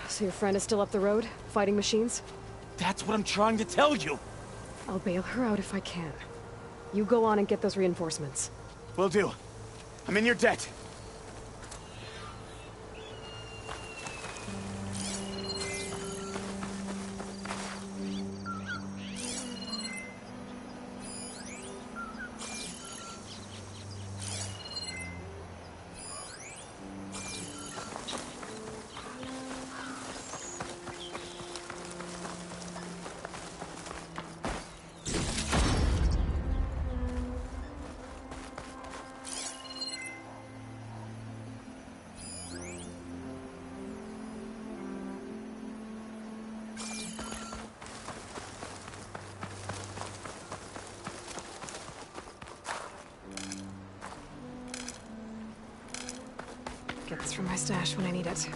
S4: So your friend is still up the road, fighting machines?
S6: That's what I'm trying to tell you!
S4: I'll bail her out if I can. You go on and get those reinforcements.
S6: Will do. I'm in your debt.
S4: Get this from my stash when I need it.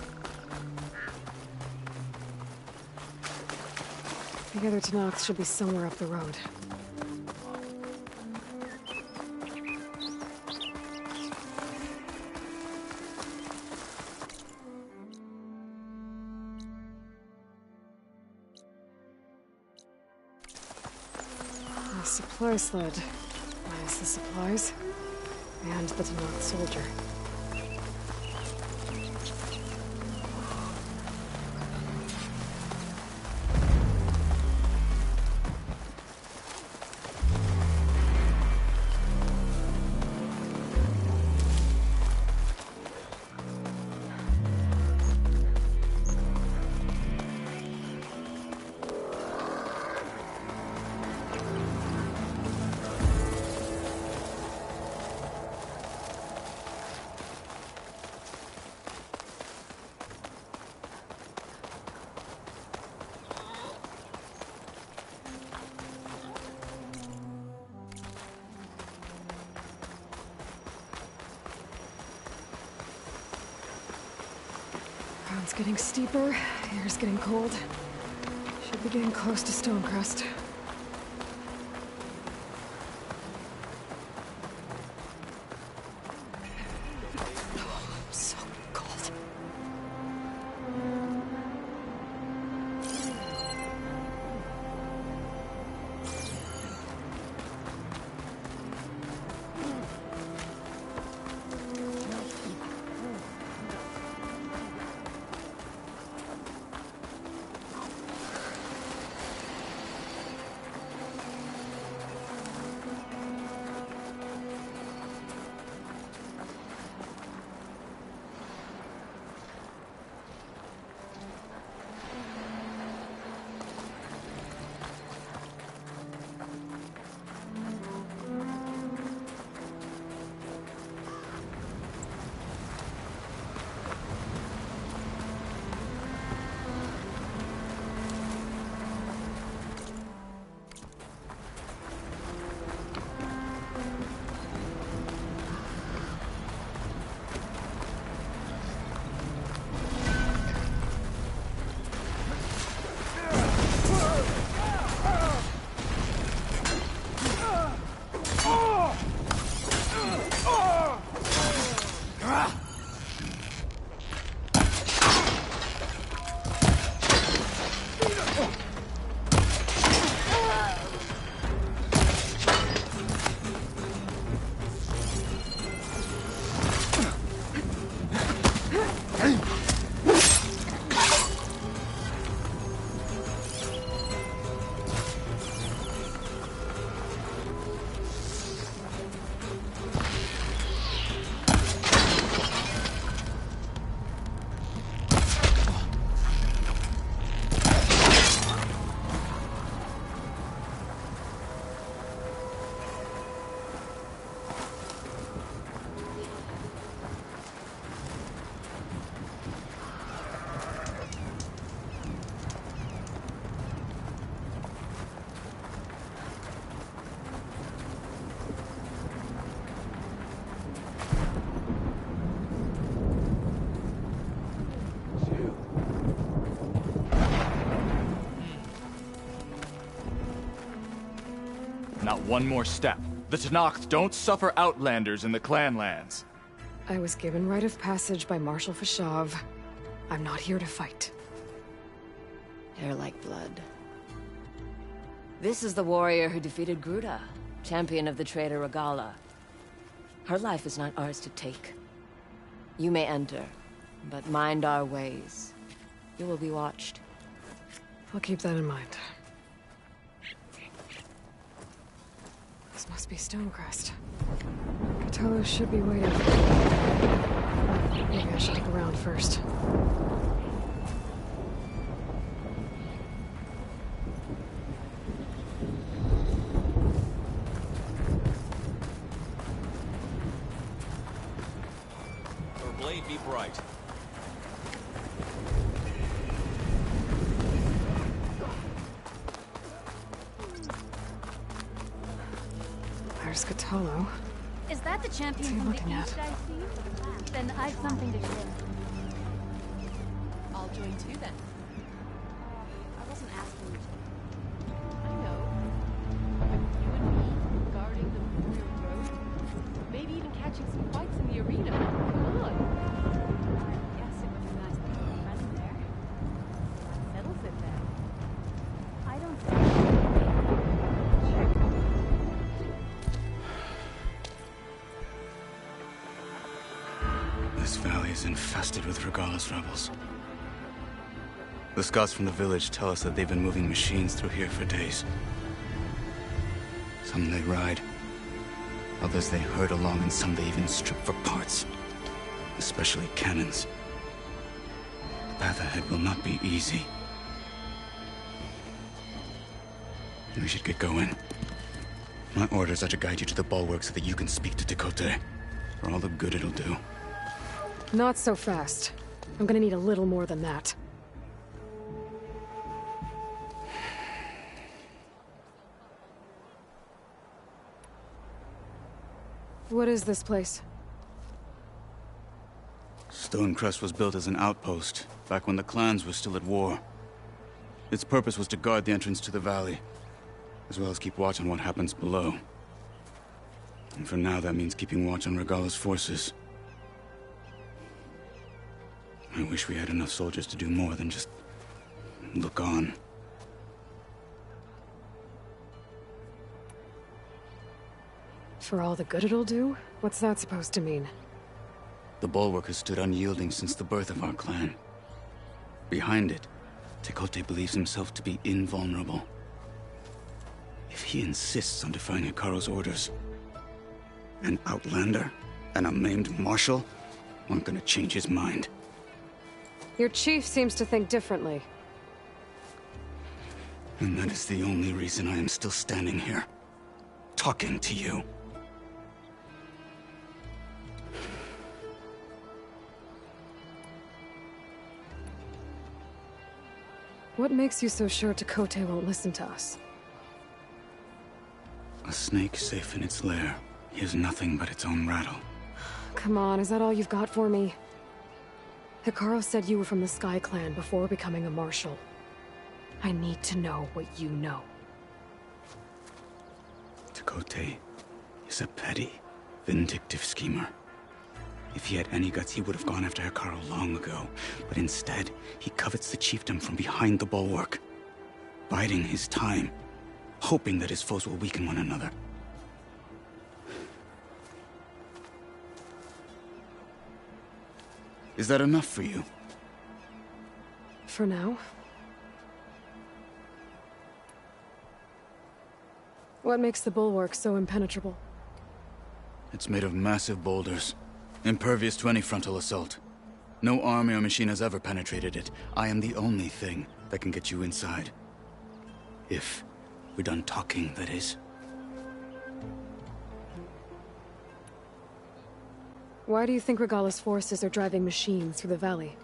S4: The other Tanox should be somewhere up the road. supply sled. Minus the supplies. And the Tanakh soldier. Ground's getting steeper, air's getting cold. Should be getting close to Stonecrest. So cold.
S6: Not one more step. The Tanakh don't suffer outlanders in the clan lands.
S4: I was given rite of passage by Marshal Fashav. I'm not here to fight.
S11: Hair like blood. This is the warrior who defeated Gruda, champion of the traitor Regala. Her life is not ours to take. You may enter, but mind our ways. You will be watched.
S4: I'll keep that in mind. This must be Stonecrest. Catello should be waiting. Maybe I should look around first.
S12: Her blade be bright.
S4: There's Catello.
S13: Is that the champion
S4: What's he
S13: from the
S4: looking at?
S13: east I see? Then I've something to share.
S14: I'll join too then.
S13: I wasn't asking you to.
S14: I know. But you and me, guarding the Memorial Grove, maybe even catching some fights in the arena. Come on.
S13: I guess it would be nice to have a friend there.
S14: That settles it then.
S13: I don't see
S9: This valley is infested with Regala's rebels. The scouts from the village tell us that they've been moving machines through here for days. Some they ride, others they herd along, and some they even strip for parts. Especially cannons. The path ahead will not be easy. We should get going. My orders are to guide you to the bulwark so that you can speak to Tekote. For all the good it'll do.
S4: Not so fast. I'm gonna need a little more than that. What is this place?
S9: Stonecrest was built as an outpost, back when the clans were still at war. Its purpose was to guard the entrance to the valley, as well as keep watch on what happens below. And for now, that means keeping watch on Regala's forces. I wish we had enough soldiers to do more than just look on.
S4: For all the good it'll do? What's that supposed to mean?
S9: The bulwark has stood unyielding since the birth of our clan. Behind it, Tekote believes himself to be invulnerable. If he insists on defying Hikaru's orders, an outlander and a maimed marshal aren't gonna change his mind.
S4: Your chief seems to think differently.
S9: And that is the only reason I am still standing here, talking to you.
S4: What makes you so sure Tekote won't listen to us?
S9: A snake safe in its lair hears nothing but its own rattle.
S4: Come on, is that all you've got for me? Hikaru said you were from the Sky Clan before becoming a marshal. I need to know what you know.
S9: Tekote is a petty, vindictive schemer. If he had any guts, he would have gone after Hikaru long ago. But instead, he covets the chiefdom from behind the bulwark, biding his time, hoping that his foes will weaken one another. Is that enough for you?
S4: For now. What makes the bulwark so impenetrable?
S9: It's made of massive boulders, impervious to any frontal assault. No army or machine has ever penetrated it. I am the only thing that can get you inside. If we're done talking, that is.
S4: Why do you think Regala's forces are driving machines through the valley?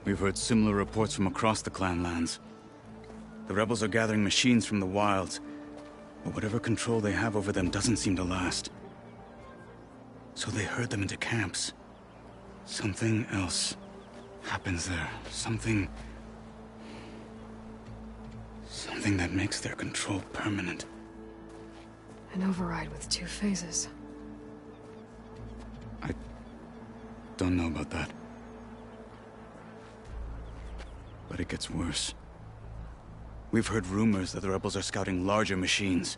S9: We've heard similar reports from across the clan lands. The rebels are gathering machines from the wilds, but whatever control they have over them doesn't seem to last. So they herd them into camps. Something else happens there. Something that makes their control permanent.
S4: An override with 2 phases.
S9: I don't know about that. But it gets worse. We've heard rumors that the rebels are scouting larger machines.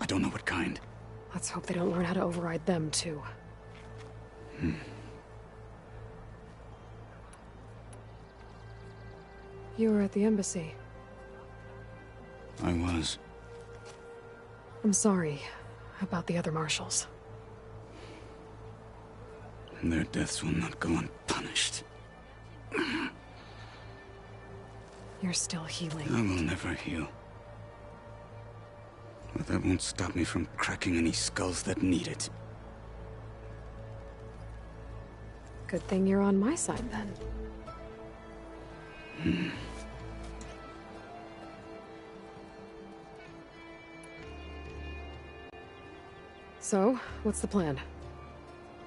S9: I don't know what kind.
S4: Let's hope they don't learn how to override them, too. You were at the embassy.
S9: I was.
S4: I'm sorry about the other marshals.
S9: Their deaths will not go unpunished.
S4: You're still healing.
S9: I will never heal. But that won't stop me from cracking any skulls that need it.
S4: Good thing you're on my side, then. So, what's the plan?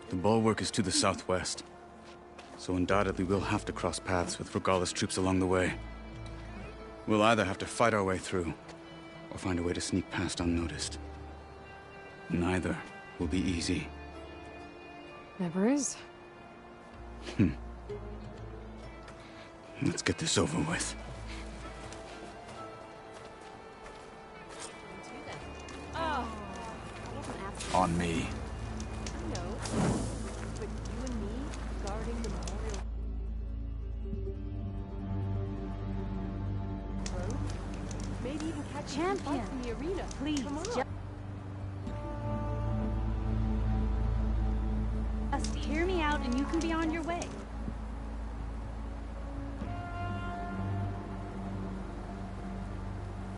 S9: The bulwark is to the southwest, so undoubtedly we'll have to cross paths with Regala's troops along the way. We'll either have to fight our way through, or find a way to sneak past unnoticed. Neither will be easy.
S4: Never is.
S9: Let's get this over with.
S13: Oh.
S6: On me.
S13: No.
S14: even catching some
S13: Champion,
S14: fights in the arena.
S13: please,
S14: Come on.
S13: just hear me out and you can be on